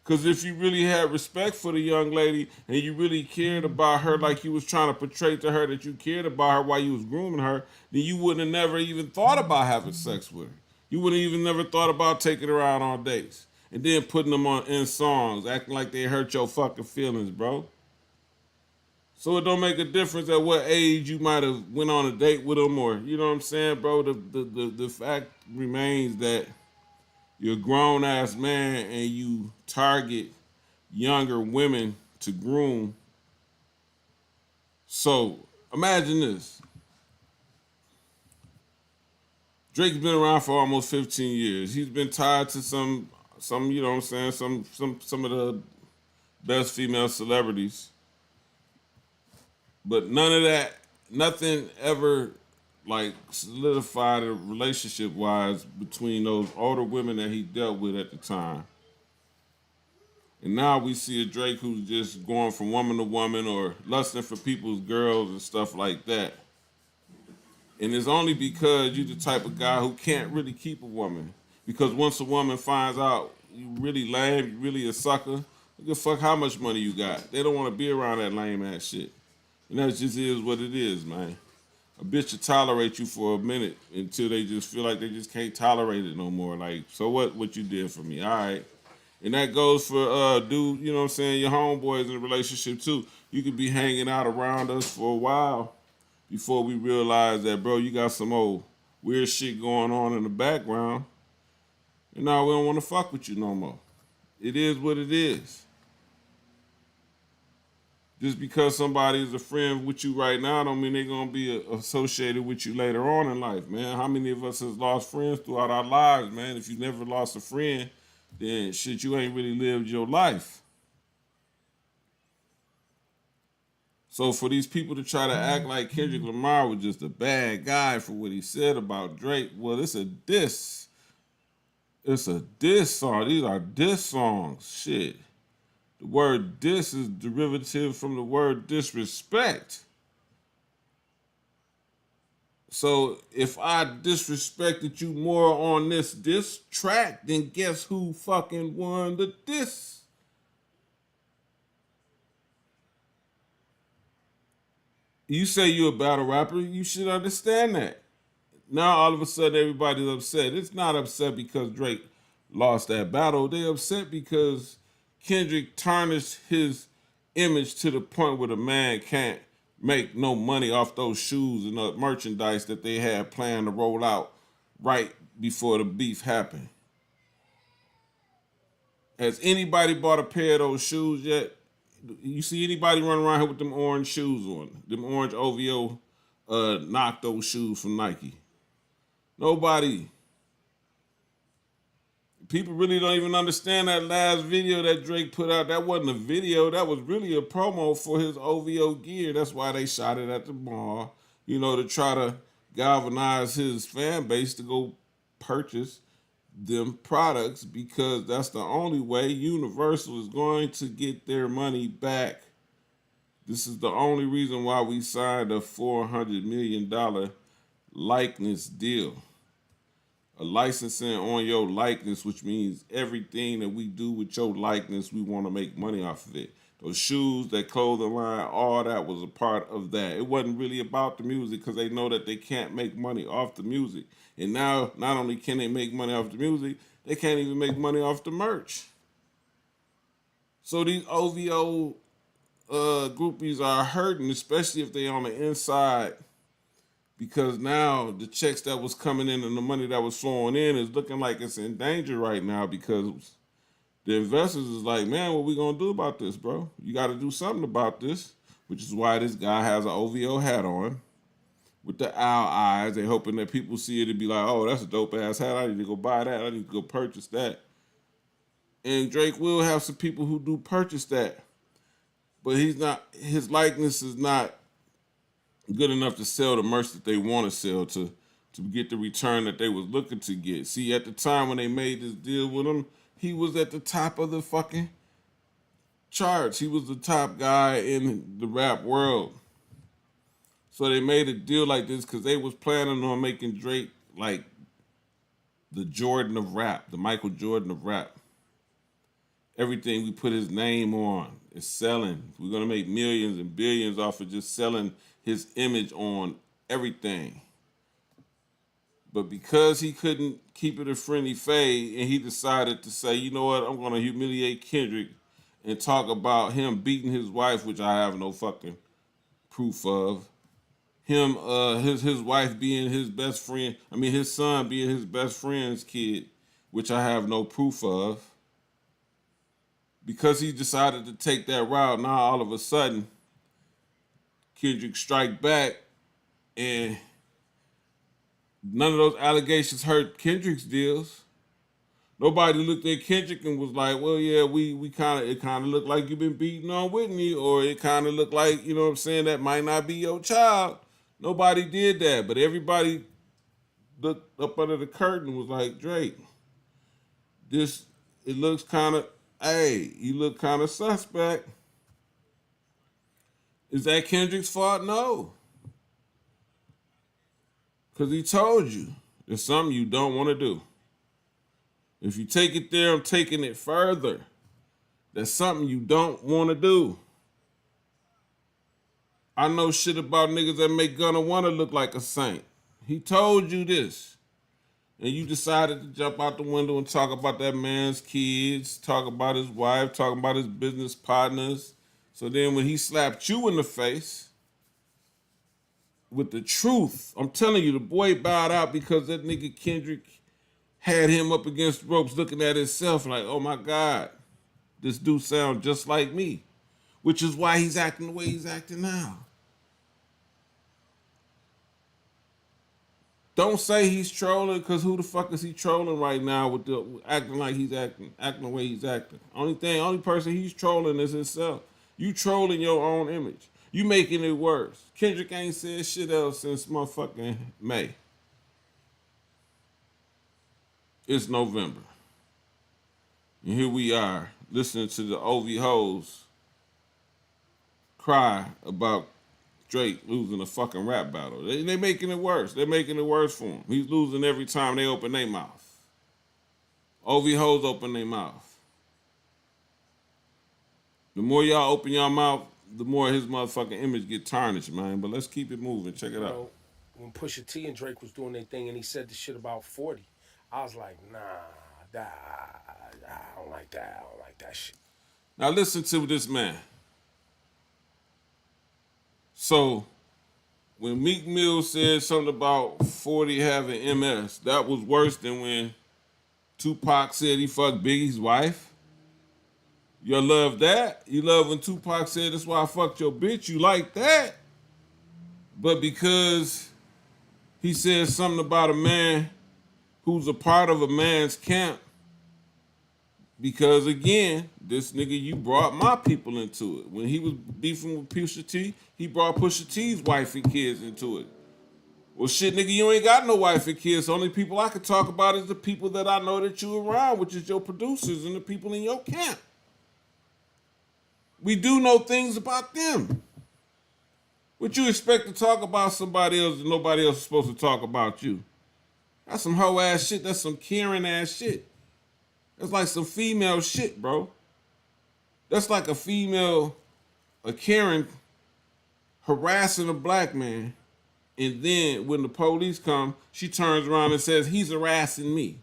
A: Because if you really had respect for the young lady and you really cared about her like you was trying to portray to her that you cared about her while you was grooming her, then you wouldn't have never even thought about having sex with her. You wouldn't even never thought about taking her out on dates. And then putting them in songs, acting like they hurt your fucking feelings, bro. So it don't make a difference at what age you might have went on a date with them, or you know what I'm saying, bro. The fact remains that you're a grown ass man and you target younger women to groom. So imagine this: Drake's been around for almost 15 years. He's been tied to some you know what I'm saying, some of the best female celebrities. But none of that, nothing ever like solidified relationship wise between those older women that he dealt with at the time. And now we see a Drake who's just going from woman to woman or lusting for people's girls and stuff like that. And it's only because you're the type of guy who can't really keep a woman. Because once a woman finds out you really lame, you really a sucker, give a fuck how much money you got. They don't want to be around that lame ass shit. And that just is what it is, man. A bitch will tolerate you for a minute until they just feel like they just can't tolerate it no more. Like, so what you did for me, all right? And that goes for, dude, you know what I'm saying, your homeboys in a relationship too. You could be hanging out around us for a while before we realize that, bro, you got some old weird shit going on in the background. And now we don't want to fuck with you no more. It is what it is. Just because somebody is a friend with you right now don't mean they're going to be associated with you later on in life, man. How many of us has lost friends throughout our lives, man? If you never lost a friend, then shit, you ain't really lived your life. So for these people to try to act like Kendrick Lamar was just a bad guy for what he said about Drake, well, it's a diss. It's a diss song. These are diss songs. Shit. The word diss is derivative from the word disrespect. So if I disrespected you more on this diss track, then guess who fucking won the diss? You say you're a battle rapper, you should understand that. Now all of a sudden everybody's upset. It's not upset because Drake lost that battle. They're upset because Kendrick tarnished his image to the point where the man can't make no money off those shoes and the merchandise that they had planned to roll out right before the beef happened. Has anybody bought a pair of those shoes yet? You see anybody running around here with them orange shoes on? Them orange Ovhoe knocked those shoes from Nike. Nobody. People really don't even understand that last video that Drake put out. That wasn't a video. That was really a promo for his Ovhoe gear. That's why they shot it at the mall, to try to galvanize his fan base to go purchase them products, because that's the only way Universal is going to get their money back. This is the only reason why we signed a $400 million likeness deal. A licensing on your likeness, which means everything that we do with your likeness, we want to make money off of it. Those shoes, that clothing line, all that was a part of that. It wasn't really about the music because they know that they can't make money off the music. And now, not only can they make money off the music, they can't even make money off the merch. So these Ovhoe groupies are hurting, especially if they on the inside, because now the checks that was coming in and the money that was flowing in is looking like it's in danger right now, because the investors is like, man, what we gonna do about this, bro? You got to do something about this, which is why this guy has an Ovhoe hat on with the owl eyes. They hoping that people see it and be like, oh, that's a dope ass hat. I need to go buy that. I need to go purchase that. And Drake will have some people who do purchase that, but his likeness is not good enough to sell the merch that they want to sell to get the return that they was looking to get. See, at the time when they made this deal with him, he was at the top of the fucking charts. He was the top guy in the rap world. So they made a deal like this because they was planning on making Drake like the Jordan of rap, the Michael Jordan of rap. Everything we put his name on is selling. We're going to make millions and billions off of just selling his image on everything. But because he couldn't keep it a friendly fade, and he decided to say, you know what, I'm going to humiliate Kendrick and talk about him beating his wife, which I have no fucking proof of. Him, his wife being his best friend, his son being his best friend's kid, which I have no proof of. Because he decided to take that route, now all of a sudden, Kendrick strike back, and none of those allegations hurt Kendrick's deals. Nobody looked at Kendrick and was like, well, yeah, it kind of looked like you've been beating on Whitney, or it kind of looked like, that might not be your child. Nobody did that, but everybody looked up under the curtain and was like, Drake, it looks kind of, you look kind of suspect. Is that Kendrick's fault? No. Because he told you it's something you don't want to do. If you take it there, I'm taking it further. That's something you don't want to do. I know shit about niggas that make Gunna Wanna look like a saint. He told you this. And you decided to jump out the window and talk about that man's kids, talk about his wife, talk about his business partners. So then when he slapped you in the face with the truth, I'm telling you, the boy bowed out because that nigga Kendrick had him up against the ropes looking at himself like, oh my God, this dude sounds just like me, which is why he's acting the way he's acting now. Don't say he's trolling, because who the fuck is he trolling right now with the acting like he's acting the way he's acting? Only person he's trolling is himself. You trolling your own image. You making it worse. Kendrick ain't said shit else since motherfucking May. It's November. And here we are listening to the Ovhoes cry about Drake losing a fucking rap battle. They making it worse. They're making it worse for him. He's losing every time they open their mouth. Ovhoes open their mouth. The more y'all open your mouth, the more his motherfucking image get tarnished, man. But let's keep it moving. Check it out.
C: When Pusha T and Drake was doing their thing and he said the shit about 40, I was like, nah, I don't like that. I don't like that shit.
A: Now listen to this man. So, when Meek Mill said something about 40 having MS, that was worse than when Tupac said he fucked Biggie's wife. You love that? You love when Tupac said, that's why I fucked your bitch? You like that? But because he said something about a man who's a part of a man's camp, because again, this nigga, you brought my people into it. When he was beefing with Pusha T, he brought Pusha T's wife and kids into it. Well, shit, nigga, you ain't got no wife and kids. The only people I can talk about is the people that I know that you around, which is your producers and the people in your camp. We do know things about them. What you expect to talk about somebody else and nobody else is supposed to talk about you? That's some hoe ass shit. That's some Karen ass shit. That's like some female shit, bro. That's like a Karen harassing a black man, and then when the police come, she turns around and says, he's harassing me.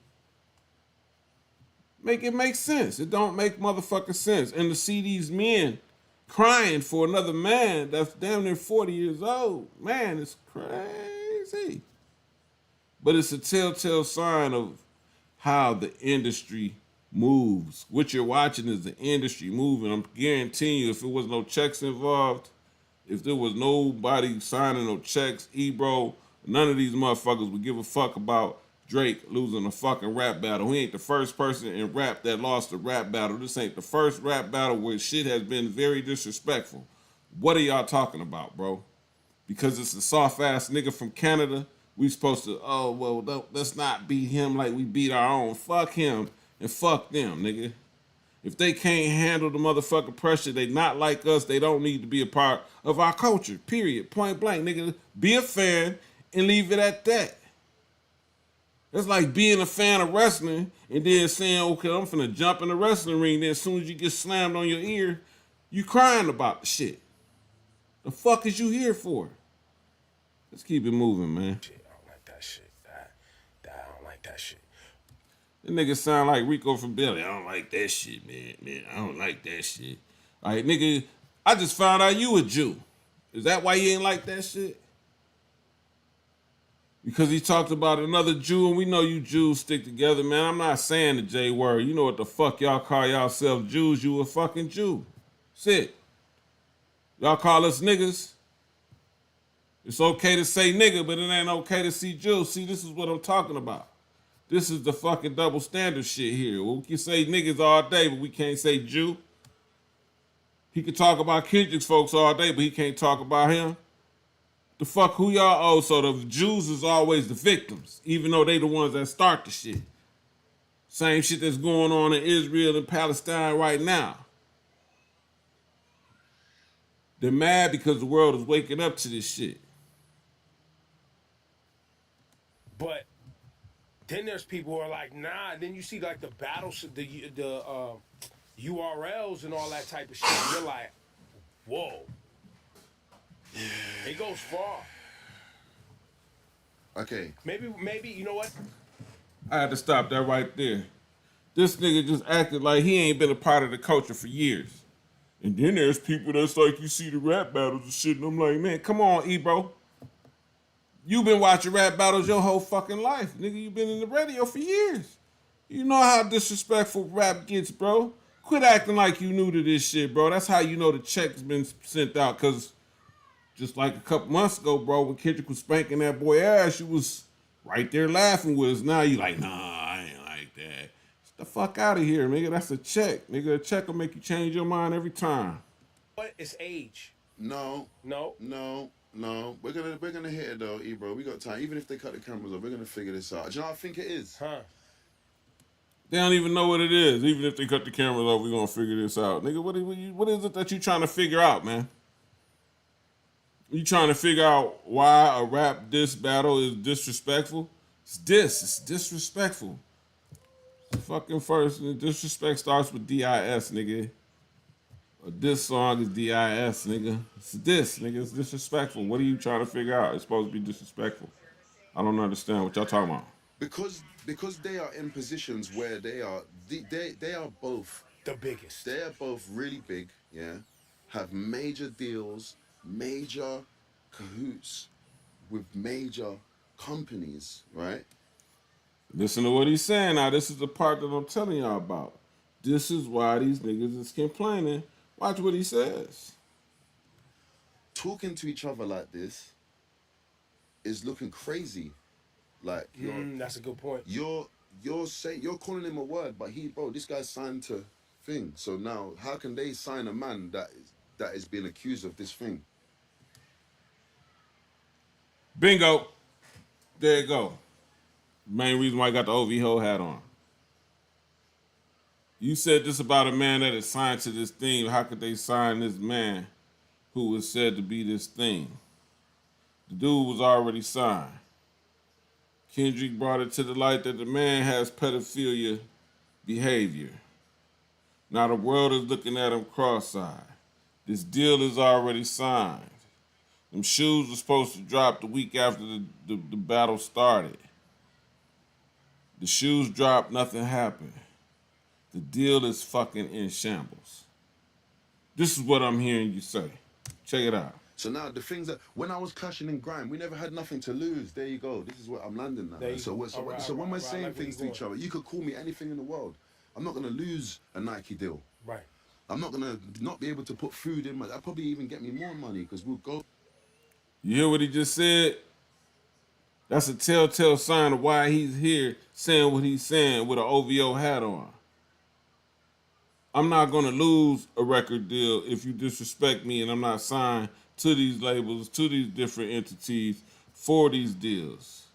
A: Make it make sense. It don't make motherfucking sense. And to see these men crying for another man that's damn near 40 years old, man, it's crazy. But it's a telltale sign of how the industry moves. What you're watching is the industry moving. I'm guaranteeing you, if there was no checks involved, if there was nobody signing no checks, Ebro, none of these motherfuckers would give a fuck about Drake losing a fucking rap battle. He ain't the first person in rap that lost a rap battle. This ain't the first rap battle where shit has been very disrespectful. What are y'all talking about, bro? Because it's a soft-ass nigga from Canada, we supposed to, oh, well, let's not beat him like we beat our own. Fuck him and fuck them, nigga. If they can't handle the motherfucking pressure, they not like us, they don't need to be a part of our culture, period. Point blank, nigga. Be a fan and leave it at that. It's like being a fan of wrestling and then saying, okay, I'm finna jump in the wrestling ring. Then as soon as you get slammed on your ear, you crying about the shit. The fuck is you here for? Let's keep it moving, man.
C: Shit, I don't like that shit. I don't like that shit.
A: That nigga sound like Rico from Billy. I don't like that shit, man. I don't like that shit. All right, nigga, I just found out you a Jew. Is that why you ain't like that shit? Because he talked about another Jew, and we know you Jews stick together, man. I'm not saying the J word. You know what the fuck y'all call yourselves Jews. You a fucking Jew. That's it. Y'all call us niggas. It's okay to say nigga, but it ain't okay to see Jews. See, this is what I'm talking about. This is the fucking double standard shit here. We can say niggas all day, but we can't say Jew. He can talk about Kendrick's folks all day, but he can't talk about him. The fuck who y'all owe? So the Jews is always the victims, even though they the ones that start the shit. Same shit that's going on in Israel and Palestine right now. They're mad because the world is waking up to this shit.
C: But then there's people who are like, nah. Then you see like the battles, the URLs and all that type of shit. You're like, whoa. It goes far.
B: Okay.
C: Maybe you know what?
A: I had to stop that right there. This nigga just acted like he ain't been a part of the culture for years. And then there's people that's like, you see the rap battles and shit, and I'm like, man, come on, Ebro. You've been watching rap battles your whole fucking life, nigga. You've been in the radio for years. You know how disrespectful rap gets, bro. Quit acting like you new to this shit, bro. That's how you know the check's been sent out. Cause just like a couple months ago, bro, when Kendrick was spanking that boy ass, you was right there laughing with us. Now you like, nah, I ain't like that. Get the fuck out of here, nigga. That's a check. Nigga, a check will make you change your mind every time.
C: What is age?
B: No.
C: No.
B: We're gonna hit it though, bro. We got time. Even if they cut the cameras off, we're gonna figure this out. Do you know what I think it is?
C: Huh?
A: They don't even know what it is. Even if they cut the cameras off, we're gonna figure this out. Nigga, what is it that you trying to figure out, man? You trying to figure out why a rap diss battle is disrespectful? It's disrespectful. Fucking first, disrespect starts with D-I-S, nigga. A diss song is D-I-S, nigga. It's diss, nigga. It's disrespectful. What are you trying to figure out? It's supposed to be disrespectful. I don't understand what y'all talking about.
B: Because they are in positions where they are both
C: the biggest.
B: They are both really big, yeah. Have major deals, major cahoots with major companies, right?
A: Listen to what he's saying now. This is the part that I'm telling y'all about. This is why these niggas is complaining. Watch what he says.
B: Talking to each other like this is looking crazy. Like
C: that's a good point.
B: You're calling him a word, but this guy's signed to thing. So now, how can they sign a man that is being accused of this thing?
A: Bingo. There you go. Main reason why I got the Ovhoe hat on. You said this about a man that is signed to this thing. How could they sign this man who was said to be this thing? The dude was already signed. Kendrick brought it to the light that the man has pedophilia behavior. Now the world is looking at him cross-eyed. This deal is already signed. Them shoes were supposed to drop the week after the battle started. The shoes dropped, nothing happened. The deal is fucking in shambles. This is what I'm hearing you say. Check it out.
B: So now the things that, when I was clashing in grime, we never had nothing to lose. There you go. This is what I'm landing now. So when we're saying things to each other, you could call me anything in the world. I'm not going to lose a Nike deal.
C: Right.
B: I'm not going to not be able to put food in. That'll probably even get me more money because we'll go.
A: You hear what he just said? That's a telltale sign of why he's here saying what he's saying with an OVO hat on. I'm not going to lose a record deal if you disrespect me and I'm not signed to these labels, to these different entities for these deals.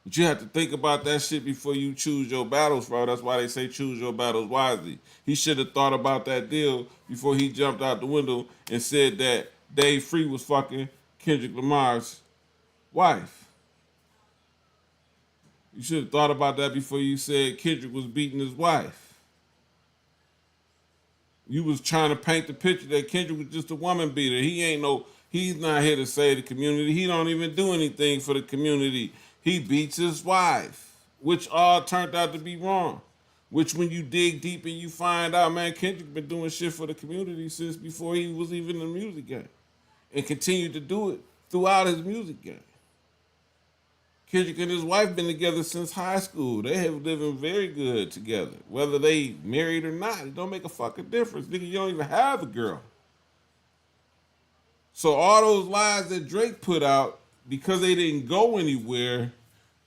A: But you have to think about that shit before you choose your battles, bro. That's why they say choose your battles wisely. He should have thought about that deal before he jumped out the window and said that Dave Free was fucking Kendrick Lamar's wife. You should have thought about that before you said Kendrick was beating his wife. You was trying to paint the picture that Kendrick was just a woman beater. He's not here to save the community. He don't even do anything for the community. He beats his wife, which all turned out to be wrong. Which when you dig deep and you find out, man, Kendrick been doing shit for the community since before he was even in the music game. And continued to do it throughout his music game. Kendrick and his wife been together since high school. They have living very good together. Whether they married or not, it don't make a fucking difference. Nigga, you don't even have a girl. So all those lies that Drake put out, because they didn't go anywhere,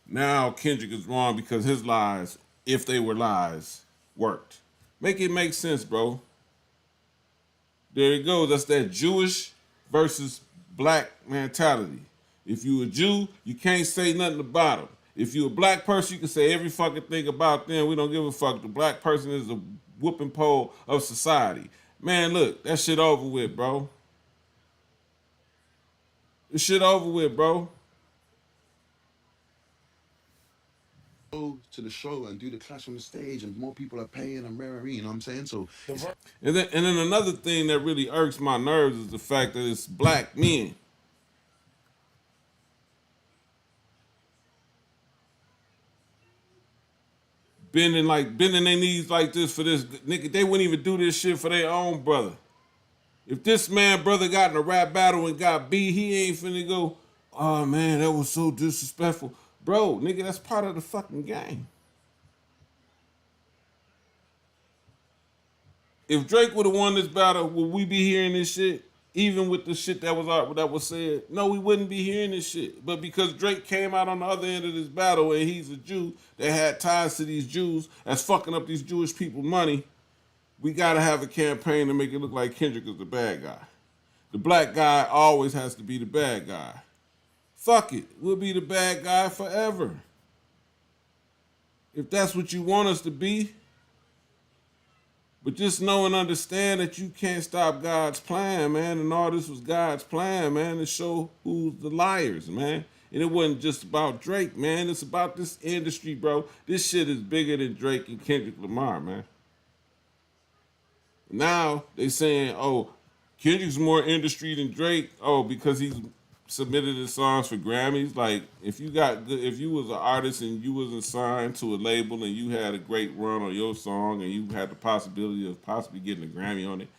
A: now Kendrick is wrong because his lies, if they were lies, worked. Make it make sense, bro. There it goes. That's that Jewish versus black mentality. If you a Jew, you can't say nothing about them. If you a black person, you can say every fucking thing about them. We don't give a fuck. The black person is a whooping pole of society. Man, look, that shit over with, bro. This shit over with, bro.
B: Go to the show and do the clash on the stage, and more people are paying and rare, you know what I'm saying? So,
A: and then another thing that really irks my nerves is the fact that it's black men. Bending their knees like this for this nigga. They wouldn't even do this shit for their own brother. If this man brother got in a rap battle and got beat, he ain't finna go oh man, that was so disrespectful. Bro, nigga, that's part of the fucking game. If Drake would have won this battle, would we be hearing this shit? Even with the shit that was said, no, we wouldn't be hearing this shit. But because Drake came out on the other end of this battle and he's a Jew that had ties to these Jews that's fucking up these Jewish people money, we gotta have a campaign to make it look like Kendrick is the bad guy. The black guy always has to be the bad guy. Fuck it, we'll be the bad guy forever. If that's what you want us to be. But just know and understand that you can't stop God's plan, man. And all this was God's plan, man, to show who's the liars, man. And it wasn't just about Drake, man. It's about this industry, bro. This shit is bigger than Drake and Kendrick Lamar, man. Now they saying, oh, Kendrick's more industry than Drake. Oh, because he's submitted his songs for Grammys. Like, if you was an artist and you wasn't signed to a label and you had a great run on your song and you had the possibility of possibly getting a Grammy on it,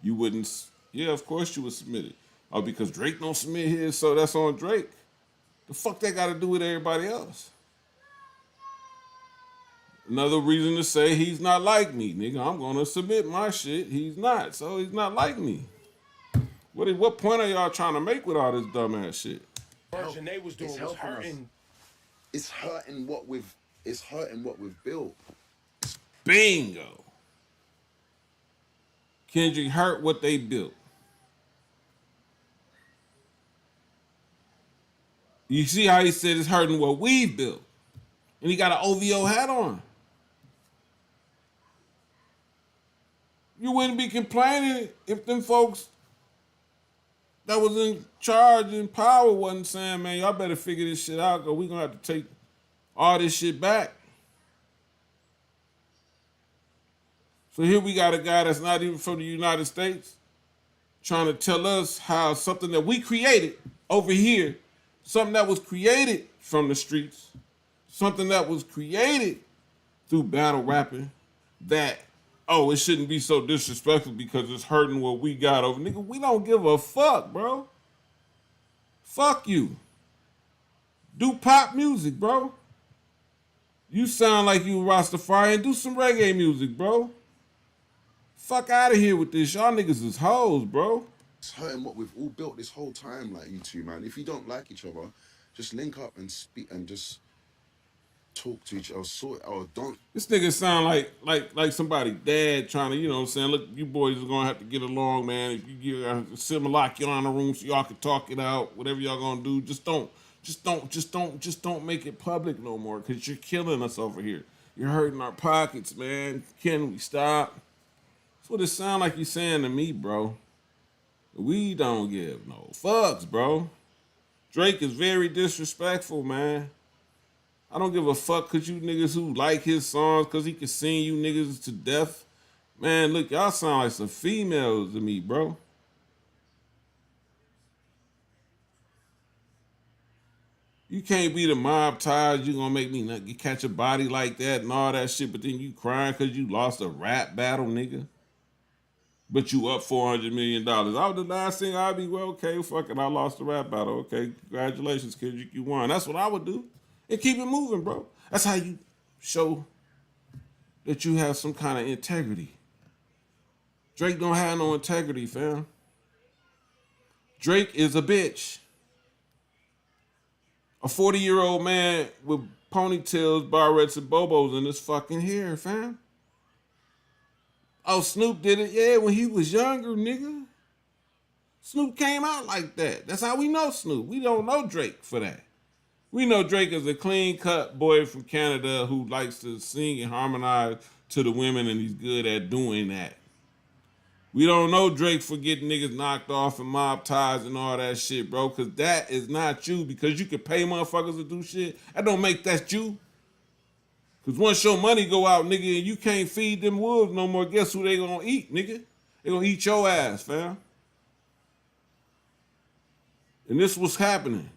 A: you wouldn't. Yeah, of course you would submit it. Oh, because Drake don't submit his, so that's on Drake. The fuck that got to do with everybody else? Another reason to say he's not like me, nigga. I'm gonna submit my shit. He's not, so he's not like me. What point are y'all trying to make with all this dumbass shit?
C: Version they was doing was hurting.
B: It's hurting what we've built.
A: Bingo. Kendrick hurt what they built. You see how he said it's hurting what we've built. And he got an OVO hat on. You wouldn't be complaining if them folks that was in charge and power wasn't saying, man, y'all better figure this shit out because we're going to have to take all this shit back. So here we got a guy that's not even from the United States trying to tell us how something that we created over here, something that was created from the streets, something that was created through battle rapping, that, oh, it shouldn't be so disrespectful because it's hurting what we got over. Nigga, we don't give a fuck, bro. Fuck you. Do pop music, bro. You sound like you Rastafarian. Do some reggae music, bro. Fuck out of here with this. Y'all niggas is hoes, bro.
B: It's hurting what we've all built this whole time, like you two, man. If you don't like each other, just link up and speak and just talk to each other, or don't.
A: This nigga sound like somebody dad trying to, you know what I'm saying, look, you boys are gonna have to get along, man. If you get similar lock y'all in the room so y'all can talk it out, whatever y'all gonna do, just don't make it public no more, cause you're killing us over here. You're hurting our pockets, man. Can we stop? That's what it sound like you saying to me, bro. We don't give no fucks, bro. Drake is very disrespectful, man. I don't give a fuck cause you niggas who like his songs cause he can sing you niggas to death. Man, look, y'all sound like some females to me, bro. You can't be the mob ties. You gonna make me not catch a body like that and all that shit, but then you crying cause you lost a rap battle, nigga. But you up $400 million. I was the last thing I'd be, well, okay, fuck it, I lost the rap battle. Okay, congratulations, Kendrick, you won. That's what I would do. And keep it moving, bro. That's how you show that you have some kind of integrity. Drake don't have no integrity, fam. Drake is a bitch. A 40-year-old man with ponytails, barrettes, and bobos in his fucking hair, fam. Oh, Snoop did it, yeah, when he was younger, nigga. Snoop came out like that. That's how we know Snoop. We don't know Drake for that. We know Drake is a clean-cut boy from Canada who likes to sing and harmonize to the women, and he's good at doing that. We don't know Drake for getting niggas knocked off and mob ties and all that shit, bro, because that is not you. Because you can pay motherfuckers to do shit, that don't make that you. Because once your money go out, nigga, and you can't feed them wolves no more, guess who they gonna eat, nigga? They gonna eat your ass, fam. And this was happening.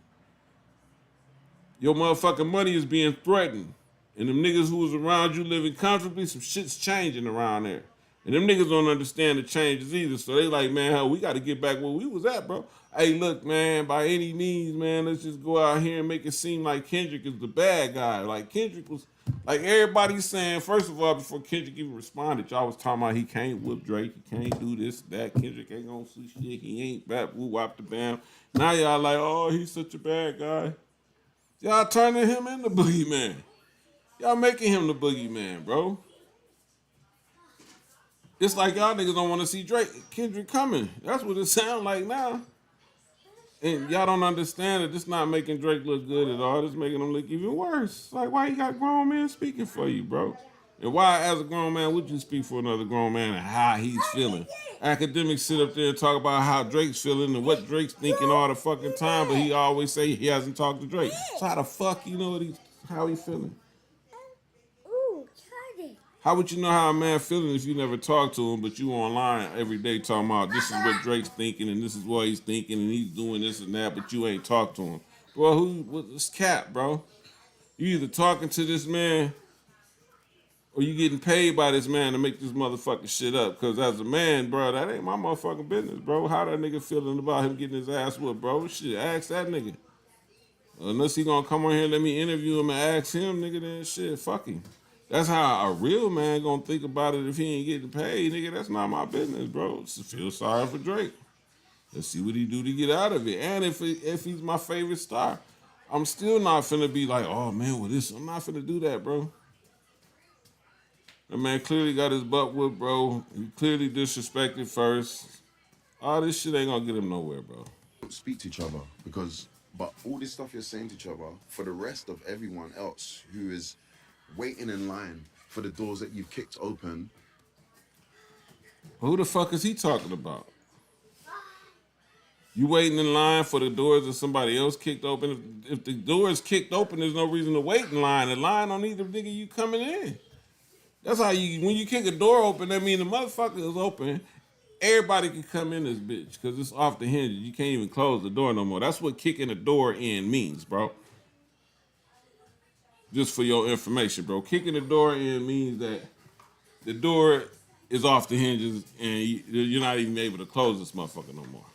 A: Your motherfucking money is being threatened. And them niggas who was around you living comfortably, some shit's changing around there. And them niggas don't understand the changes either. So they like, man, hell, we got to get back where we was at, bro. hey, look, man, by any means, man, let's just go out here and make it seem like Kendrick is the bad guy. Like, Kendrick was, like, everybody's saying, first of all, before Kendrick even responded, y'all was talking about he can't whoop Drake, he can't do this, that, Kendrick ain't gonna see shit, he ain't bap, woo, wop the bam. Now y'all like, oh, he's such a bad guy. Y'all turning him into boogeyman. Y'all making him the boogeyman, bro. It's like y'all niggas don't want to see Kendrick coming. That's what it sounds like now. And y'all don't understand that this not making Drake look good at all. This making him look even worse. Like, why you got grown men speaking for you, bro? And why, as a grown man, would you speak for another grown man and how he's feeling? Academics sit up there and talk about how Drake's feeling and what Drake's thinking all the fucking time, but he always say he hasn't talked to Drake. So how the fuck you know how he feeling? How would you know how a man feeling if you never talk to him, but you online every day talking about this is what Drake's thinking and this is what he's thinking and he's doing this and that, but you ain't talked to him? Bro, what's cap, bro? You either talking to this man or you getting paid by this man to make this motherfucking shit up. Because as a man, bro, that ain't my motherfucking business, bro. How that nigga feeling about him getting his ass whooped, bro? Shit, ask that nigga. Unless he gonna come on here and let me interview him and ask him, nigga, then shit, fuck him. That's how a real man gonna think about it if he ain't getting paid, nigga. That's not my business, bro. Just feel sorry for Drake. Let's see what he do to get out of it. And if he's my favorite star, I'm still not finna be like, oh man, well this, I'm not finna do that, bro. That man clearly got his butt whipped, bro. He clearly disrespected first. All this shit ain't gonna get him nowhere, bro.
B: Speak to each other but all this stuff you're saying to each other, for the rest of everyone else who is waiting in line for the doors that you've kicked open.
A: Who the fuck is he talking about? You waiting in line for the doors that somebody else kicked open? If the door is kicked open, there's no reason to wait in line. The line on either nigga you coming in. That's how when you kick a door open, that means the motherfucker is open. Everybody can come in this bitch because it's off the hinges. You can't even close the door no more. That's what kicking the door in means, bro. Just for your information, bro. Kicking the door in means that the door is off the hinges and you're not even able to close this motherfucker no more.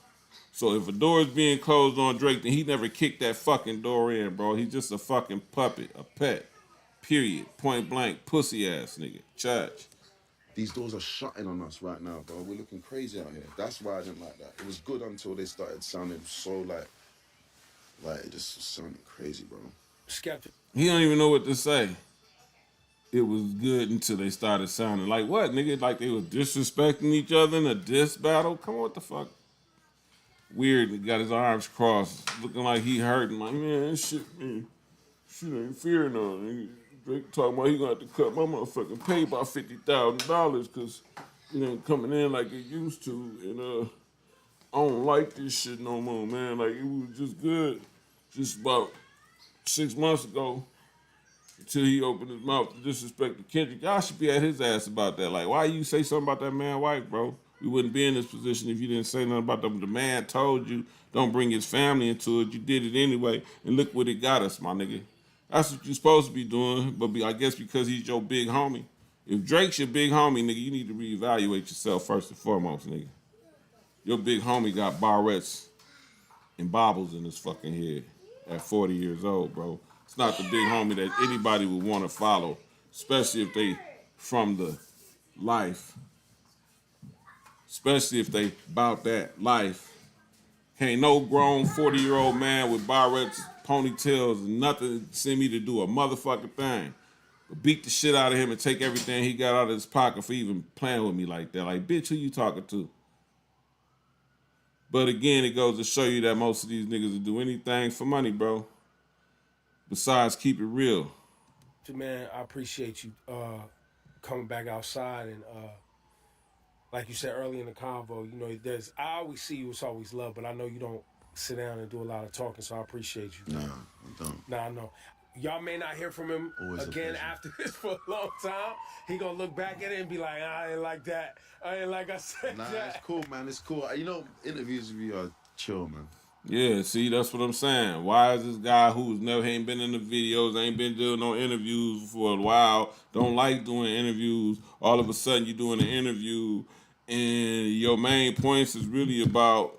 A: So if a door is being closed on Drake, then he never kicked that fucking door in, bro. He's just a fucking puppet, a pet. Period. Point blank. Pussy ass nigga. Church.
B: These doors are shutting on us right now, bro. We're looking crazy out here. That's why I didn't like that. It was good until they started sounding so like it just sounded crazy, bro.
C: Skeptic.
A: He don't even know what to say. It was good until they started sounding like what, nigga? Like they was disrespecting each other in a diss battle? Come on, what the fuck? Weird, he got his arms crossed, looking like he hurting. Like, man, shit ain't fair no. Drake talking about he gonna have to cut my motherfucking pay by $50,000 because it ain't coming in like it used to. And I don't like this shit no more, man. Like, it was just good just about 6 months ago until he opened his mouth to disrespect the Kendrick. Y'all should be at his ass about that. Like, why you say something about that man wife, bro? We wouldn't be in this position if you didn't say nothing about them. The man told you don't bring his family into it. You did it anyway, and look what it got us, my nigga. That's what you're supposed to be doing, but I guess because he's your big homie. If Drake's your big homie, nigga, you need to reevaluate yourself first and foremost, nigga. Your big homie got barrettes and bobbles in his fucking head at 40 years old, bro. It's not the big homie that anybody would want to follow, especially if they from the life. Especially if they about that life. Can't no grown 40-year-old man with barrettes, ponytails, and nothing send me to do a motherfucking thing. But beat the shit out of him and take everything he got out of his pocket for even playing with me like that. Like, bitch, who you talking to? But again, it goes to show you that most of these niggas will do anything for money, bro. Besides, keep it real.
C: Man, I appreciate you coming back outside and like you said earlier in the convo, you know, I always see you, it's always love, but I know you don't sit down and do a lot of talking, so I appreciate you.
B: No, I don't.
C: Nah, I know. Y'all may not hear from him
B: Always
C: again after this for a long time. He gonna look back at it and be like, I ain't like that. I ain't like I said
B: Nah,
C: that.
B: it's cool, man. It's cool. You know, interviews with you are chill, man.
A: Yeah, see, that's what I'm saying. Why is this guy who's never ain't been in the videos, ain't been doing no interviews for a while, don't like doing interviews, all of a sudden you're doing an interview and your main points is really about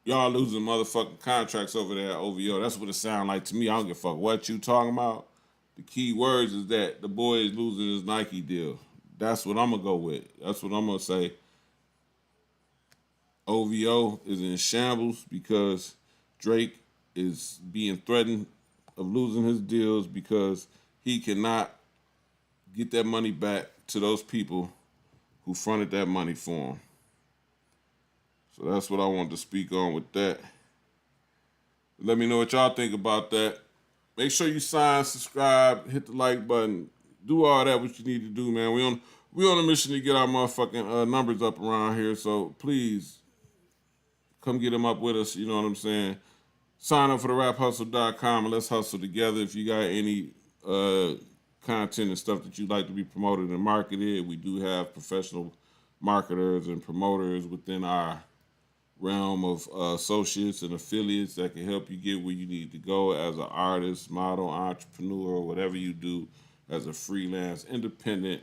A: y'all losing motherfucking contracts over there at OVO. That's what it sound like to me. I don't give a fuck what you talking about. The key words is that the boy is losing his Nike deal. That's what I'm gonna go with. That's what I'm gonna say. OVO is in shambles because Drake is being threatened of losing his deals because he cannot get that money back to those people who fronted that money for him. So that's what I wanted to speak on with that. Let me know what y'all think about that. Make sure you sign, subscribe, hit the like button, do all that what you need to do, man. We on a mission to get our motherfucking numbers up around here. So please come get them up with us. You know what I'm saying? Sign up for the raphustle.com and let's hustle together. If you got any content and stuff that you'd like to be promoted and marketed, we do have professional marketers and promoters within our realm of associates and affiliates that can help you get where you need to go as an artist, model, entrepreneur, whatever you do as a freelance, independent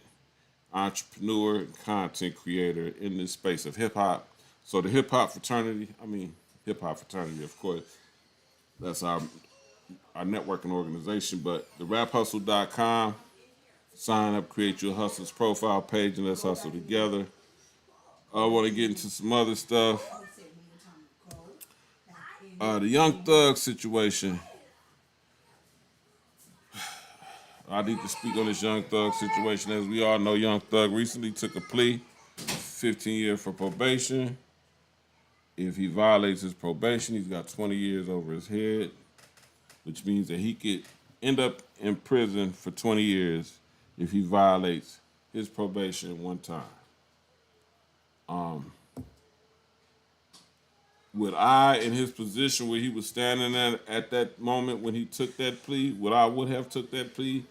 A: entrepreneur, content creator in this space of hip hop. So the hip hop fraternity, of course, that's our networking organization, but the raphustle.com, sign up, create your hustles profile page, and let's hustle together. I want to get into some other stuff. The Young Thug situation. I need to speak on this Young Thug situation. As we all know, Young Thug recently took a plea, 15 years for probation. If he violates his probation, he's got 20 years over his head, which means that he could end up in prison for 20 years if he violates his probation one time. Would I, in his position where he was standing at that moment when he took that plea, would I would have took that plea?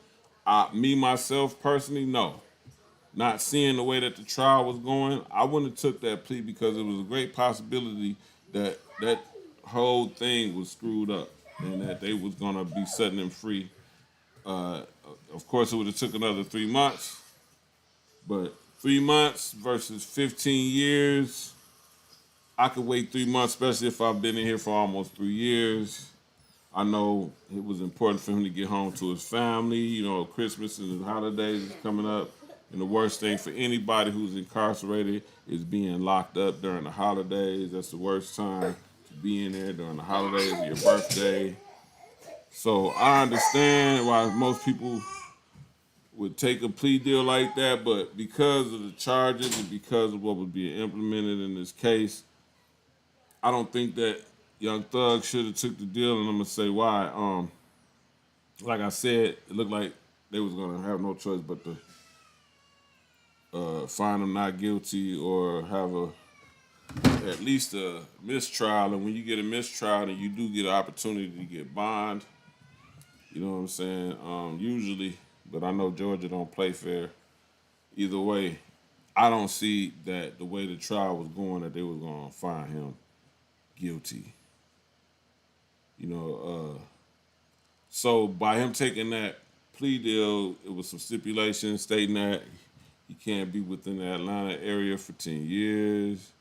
A: Me, myself, personally, no. Not seeing the way that the trial was going, I wouldn't have took that plea because it was a great possibility that that whole thing was screwed up and that they was going to be setting him free. Of course, it would have took another 3 months, but 3 months versus 15 years, I could wait 3 months, especially if I've been in here for almost 3 years. I know it was important for him to get home to his family. You know, Christmas and the holidays is coming up. And the worst thing for anybody who's incarcerated is being locked up during the holidays. That's the worst time to be in there during the holidays or your birthday. So I understand why most people would take a plea deal like that, but because of the charges and because of what was being implemented in this case, I don't think that Young Thug should have took the deal, and I'm gonna say why. Like I said, it looked like they was gonna have no choice but to find him not guilty or have at least a mistrial. And when you get a mistrial, then you do get an opportunity to get bond. You know what I'm saying? Usually, but I know Georgia don't play fair. Either way, I don't see that the way the trial was going that they was gonna find him guilty. You know, so by him taking that plea deal, it was some stipulations stating that he can't be within the Atlanta area for 10 years.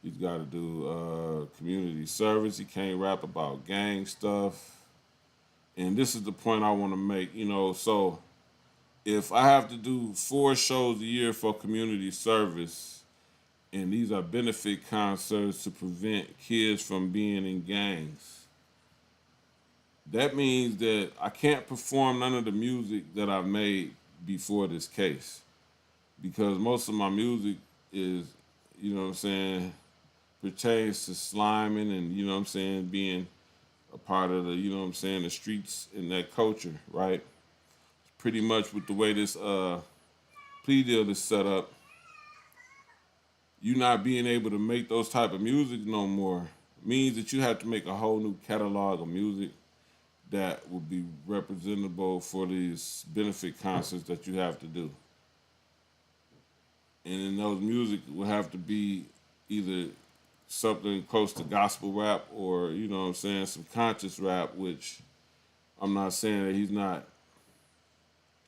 A: He's got to do community service. He can't rap about gang stuff. And this is the point I want to make, you know, so if I have to do 4 shows a year for community service, and these are benefit concerts to prevent kids from being in gangs, that means that I can't perform none of the music that I've made before this case. Because most of my music is, you know what I'm saying, pertains to sliming and, you know what I'm saying, being a part of the, you know what I'm saying, the streets and that culture, right? Pretty much with the way this plea deal is set up, you not being able to make those type of music no more means that you have to make a whole new catalog of music that will be representable for these benefit concerts that you have to do. And then those music will have to be either something close to gospel rap or, you know what I'm saying, some conscious rap, which I'm not saying that he's not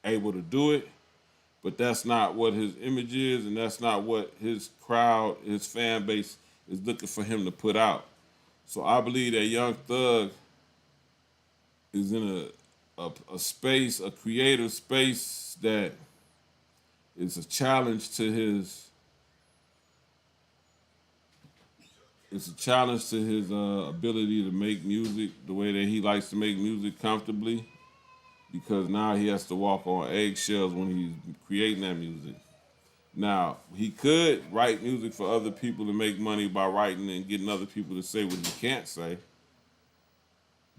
A: able to do it, but that's not what his image is, and that's not what his crowd, his fan base is looking for him to put out. So I believe that Young Thug is in a space, a creative space that is a challenge to his. It's a challenge to his ability to make music the way that he likes to make music comfortably, because now he has to walk on eggshells when he's creating that music. Now, he could write music for other people to make money by writing and getting other people to say what he can't say,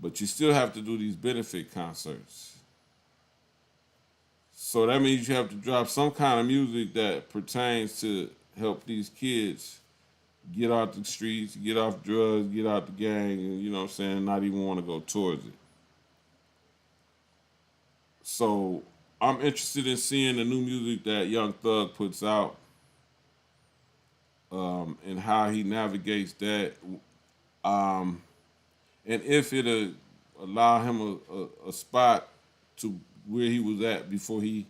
A: but you still have to do these benefit concerts. So that means you have to drop some kind of music that pertains to help these kids get out the streets, get off drugs, get out the gang, and you know what I'm saying, not even want to go towards it. So I'm interested in seeing the new music that Young Thug puts out, and how he navigates that, um, and if it'll allow him a spot to where he was at before he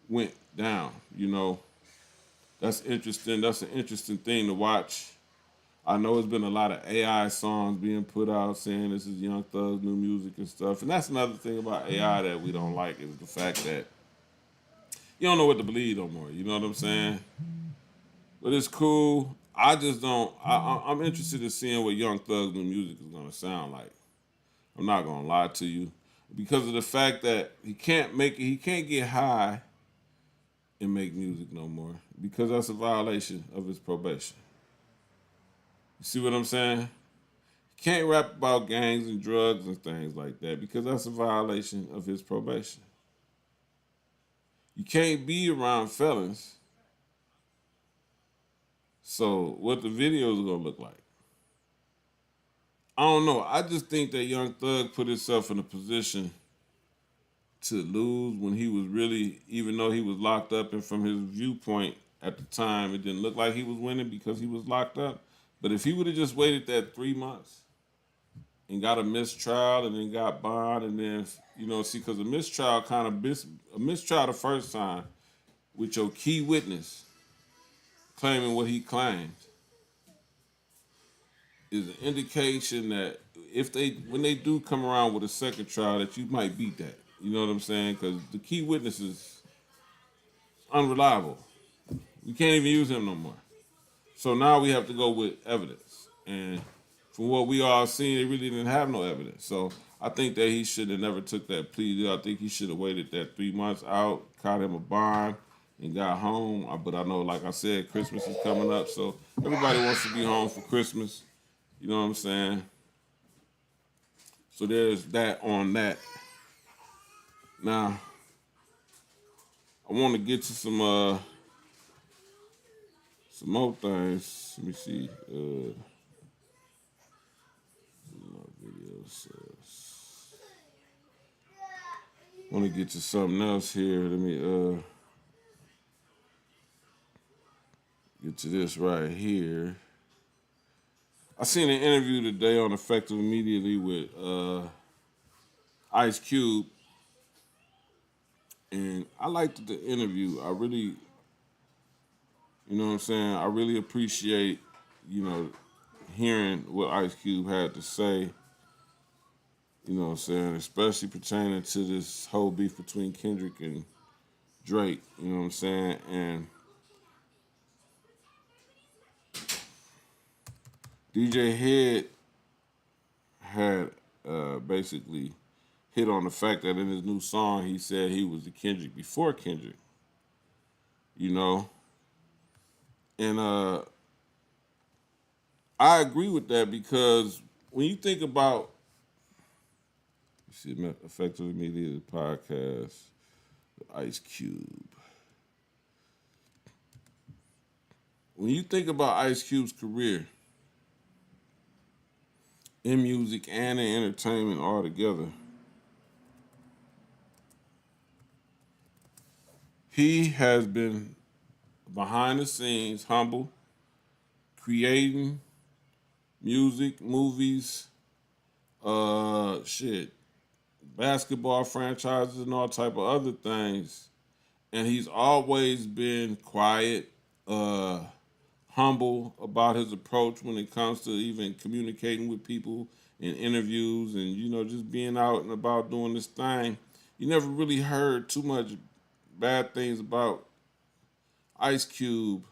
A: went down. You know, that's interesting. That's an interesting thing to watch. I know it's been a lot of AI songs being put out saying this is Young Thug's new music and stuff. And that's another thing about AI that we don't like, is the fact that you don't know what to believe no more. You know what I'm saying? But it's cool. I just don't. I'm interested in seeing what Young Thug's new music is gonna sound like. I'm not gonna lie to you, because of the fact that he can't make it. He can't get high and make music no more, because that's a violation of his probation. You see what I'm saying? Can't rap about gangs and drugs and things like that, because that's a violation of his probation. You can't be around felons. So what the videos are gonna look like? I don't know. I just think that Young Thug put himself in a position to lose when he was really, even though he was locked up, and from his viewpoint at the time, it didn't look like he was winning because he was locked up. But if he would have just waited that 3 months and got a mistrial and then got bond, and then, you know, see, because a mistrial a mistrial the first time with your key witness claiming what he claimed is an indication that when they do come around with a second trial, that you might beat that. You know what I'm saying? Because the key witness is unreliable. We can't even use him no more. So now we have to go with evidence. And from what we all seen, they really didn't have no evidence. So I think that he should have never took that plea deal. I think he should have waited that 3 months out, caught him a bond, and got home. But I know, like I said, Christmas is coming up, so everybody wants to be home for Christmas. You know what I'm saying? So there's that on that. Now, I want to get to some more things. Let me see. My videos. Want to get to something else here. Let me get to this right here. I seen an interview today on Effective Immediately with Ice Cube, and I liked the interview. I really, you know what I'm saying, I really appreciate, you know, hearing what Ice Cube had to say, you know what I'm saying, especially pertaining to this whole beef between Kendrick and Drake, you know what I'm saying, and DJ Head had basically hit on the fact that in his new song he said he was the Kendrick before Kendrick, you know, and I agree with that, because when you think about, you see, Effective Immediate podcast, Ice Cube. When you think about Ice Cube's career in music and in entertainment altogether, he has been behind the scenes, humble, creating music, movies, basketball franchises and all type of other things. And he's always been quiet, humble about his approach when it comes to even communicating with people in interviews and just being out and about doing this thing. You never really heard too much bad things about Ice Cube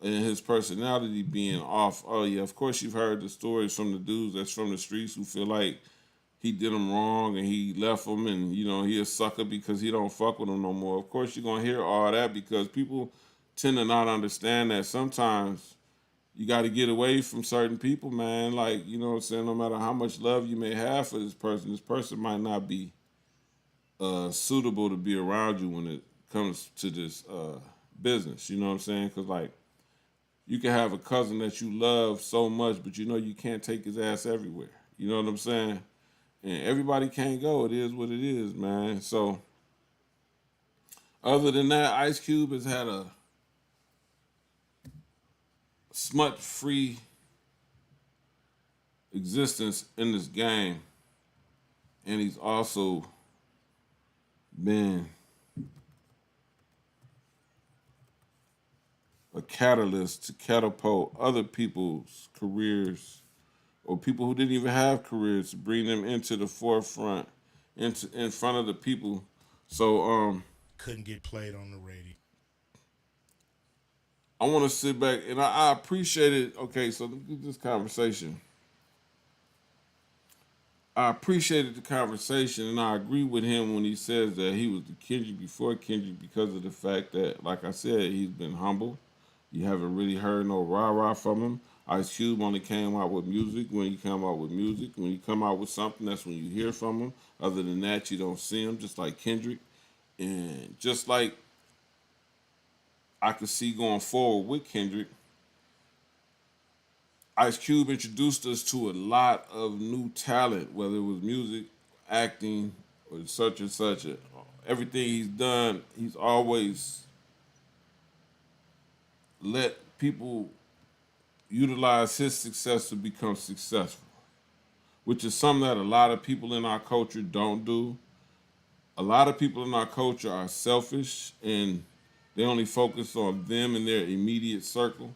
A: and his personality being off. Oh yeah, of course you've heard the stories from the dudes that's from the streets who feel like he did them wrong and he left them and he a sucker because he don't fuck with them no more. Of course you're gonna hear all that because people tend to not understand that sometimes you got to get away from certain people, man. Like, what I'm saying, no matter how much love you may have for this person might not be suitable to be around you when it comes to this business. You know what I'm saying? Because, like, you can have a cousin that you love so much, but you can't take his ass everywhere. You know what I'm saying? And everybody can't go. It is what it is, man. So, other than that, Ice Cube has had a smut-free existence in this game, and he's also been a catalyst to catapult other people's careers or people who didn't even have careers to bring them into the forefront, in front of the people. So
D: Couldn't get played on the radio.
A: I want to sit back and I appreciate it. Okay, so this conversation. I appreciated the conversation, and I agree with him when he says that he was the Kendrick before Kendrick because of the fact that, like I said, he's been humble. You haven't really heard no rah rah from him. Ice Cube only came out with music when he come out with music. When you come out with something, that's when you hear from him. Other than that, you don't see him. Just like Kendrick, and just like I could see going forward with Kendrick, Ice Cube introduced us to a lot of new talent, whether it was music, acting, or such and such. Everything he's done, he's always let people utilize his success to become successful, which is something that a lot of people in our culture don't do. A lot of people in our culture are selfish and they only focus on them and their immediate circle.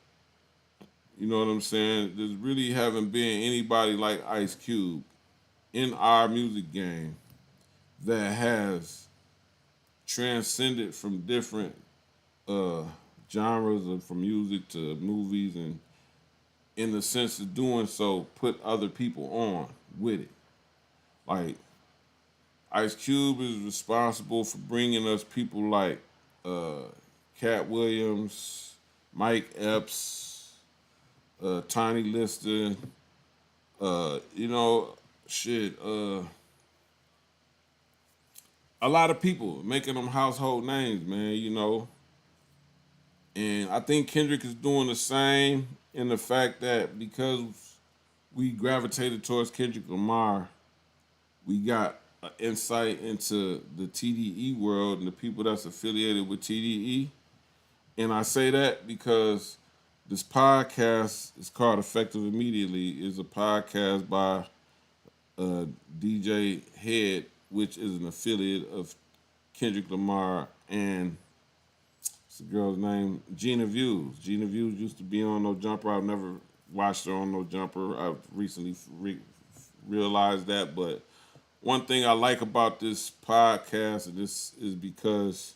A: You know what I'm saying? There's really haven't been anybody like Ice Cube in our music game that has transcended from different uh, genres of from music to movies, and in the sense of doing so, put other people on with it. Like Ice Cube is responsible for bringing us people like uh, Cat Williams, Mike Epps, Tiny Lister, you know, shit, a lot of people making them household names, man, And I think Kendrick is doing the same in the fact that because we gravitated towards Kendrick Lamar, we got an insight into the TDE world and the people that's affiliated with TDE. And I say that because this podcast is called Effective Immediately. Is a podcast by DJ Head, which is an affiliate of Kendrick Lamar and what's the girl's name? Gina Views. Gina Views used to be on No Jumper. I've never watched her on No Jumper. I've recently realized that. But one thing I like about this podcast, and this is because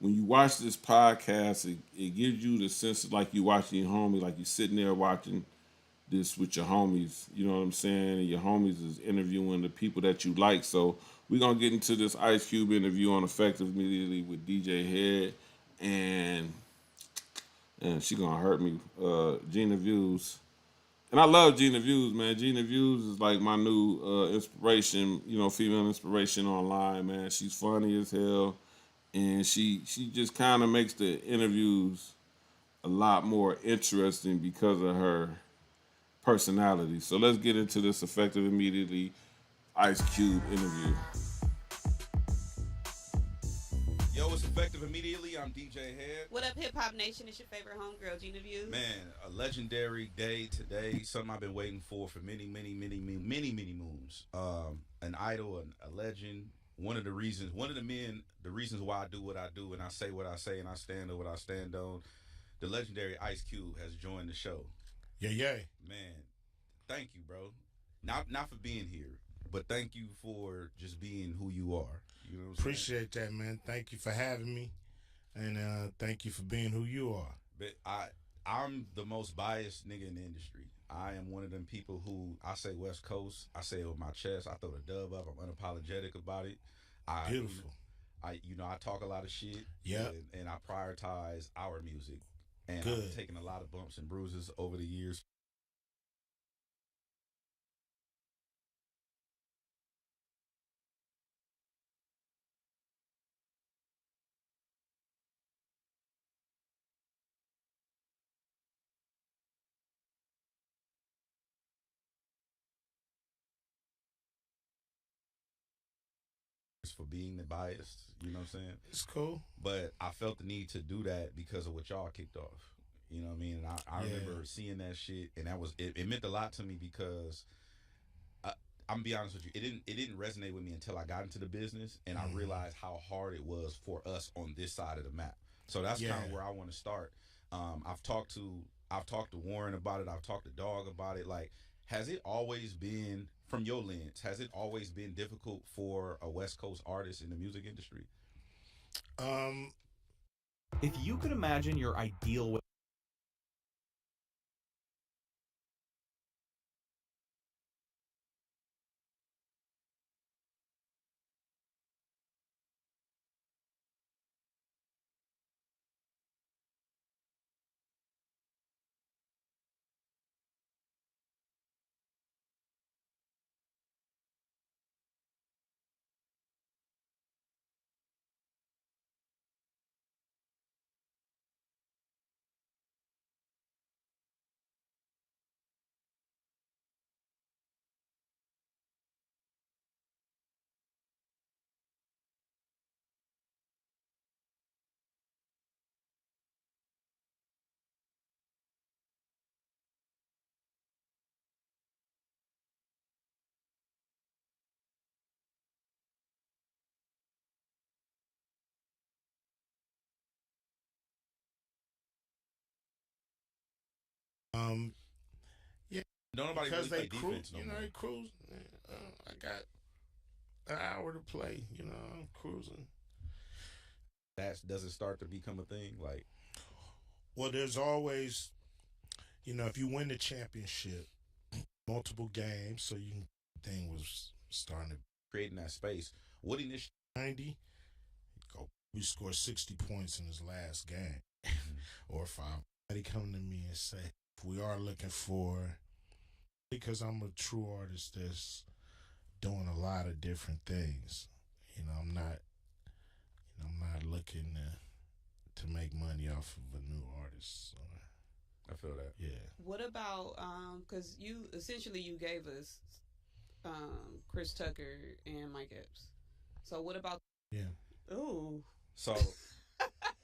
A: when you watch this podcast, it gives you the sense of like you watching your homie, like you're sitting there watching this with your homies, you know what I'm saying? And your homies is interviewing the people that you like. So we're gonna get into this Ice Cube interview on Effective Immediately with DJ Head and she gonna hurt me. Gina Views. And I love Gina Views, man. Gina Views is like my new inspiration, female inspiration online, man. She's funny as hell. And she just kind of makes the interviews a lot more interesting because of her personality. So let's get into this Effective Immediately Ice Cube interview.
E: Yo, it's Effective Immediately. I'm DJ Head.
F: What up, Hip Hop Nation? It's your favorite homegirl, Gina Views.
E: Man, a legendary day today. Something I've been waiting for many, many, many, many, many, many moons. An idol, a legend. One of the reasons why I do what I do, and I say what I say, and I stand on what I stand on. the legendary Ice Cube has joined the show.
D: Yeah.
E: Man, thank you, bro. Not for being here, but thank you for just being who you are. You know what I'm
D: Appreciate that, man. Thank you for having me, and thank you for being who you are.
E: But I'm the most biased nigga in the industry. I am one of them people who I say West Coast. I say it with my chest. I throw the dub up. I'm unapologetic about it.
D: Beautiful.
E: I talk a lot of shit.
D: Yeah.
E: And I prioritize our music. And
D: Good.
E: I've taken a lot of bumps and bruises over the years. For being the biased, you know what I'm saying?
D: It's cool.
E: But I felt the need to do that because of what y'all kicked off. You know what I mean? And I remember seeing that shit, and that was it meant a lot to me because I'm gonna be honest with you, it didn't resonate with me until I got into the business and I realized how hard it was for us on this side of the map. So that's kind of where I want to start. I've talked to Warren about it. I've talked to Dog about it. Like, has it always been, from your lens, has it always been difficult for a West Coast artist in the music industry?
G: If you could imagine your ideal way.
D: Yeah.
E: Don't nobody
D: Because
E: really
D: they
E: play
D: cruise,
E: defense no more.
D: they cruise. I got an hour to play. I'm cruising.
E: That doesn't start to become a thing. Like,
D: well, there's always, if you win the championship, multiple games, so you can. Thing was starting to
E: creating that space. What initiative?
D: 90. We scored 60 points in his last game, or 5. Somebody come to me and say, we are looking for, because I'm a true artist that's doing a lot of different things. I'm not looking to make money off of a new artist. So,
E: I feel that.
D: Yeah.
F: What about because you gave us Chris Tucker and Mike Epps. So what about?
D: Yeah.
F: Ooh.
E: So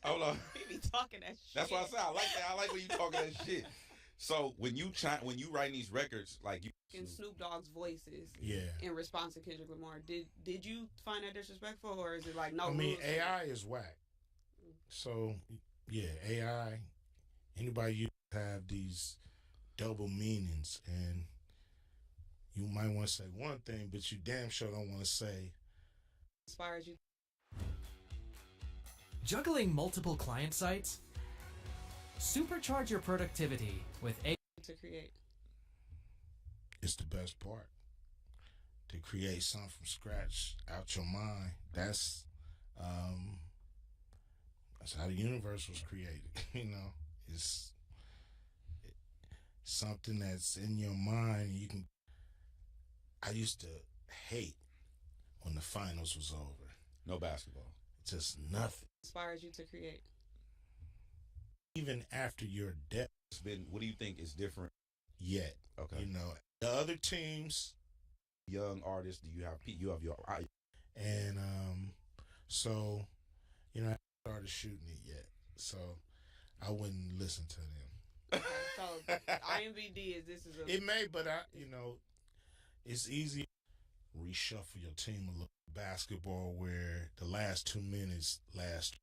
E: hold on.
F: He be talking that shit.
E: That's why I said I like that. I like when you talking that shit. So when you write these records, like you
F: in Snoop Dogg's voices,
D: yeah,
F: in response to Kendrick Lamar, did you find that disrespectful, or is it like no?
D: I mean, AI is whack. So yeah, AI. Anybody you have these double meanings, and you might want to say one thing, but you damn sure don't want to say.
F: Inspires you.
H: Juggling multiple client sites? Supercharge your productivity with AI
F: to create.
D: It's the best part. To create something from scratch out your mind. That's how the universe was created. It's something that's in your mind. You can. I used to hate when the finals was over.
E: No basketball.
D: Just nothing.
F: Inspires you to create.
D: Even after your death.
E: It's been. What do you think is different?
D: Yet.
E: Okay.
D: The other teams.
E: Young artists. Do you have your?
D: And so, I started shooting it yet, so I wouldn't listen to them.
F: So IMBD this is a.
D: It may, but it's easy. Reshuffle your team a little. Basketball, where the last 2 minutes last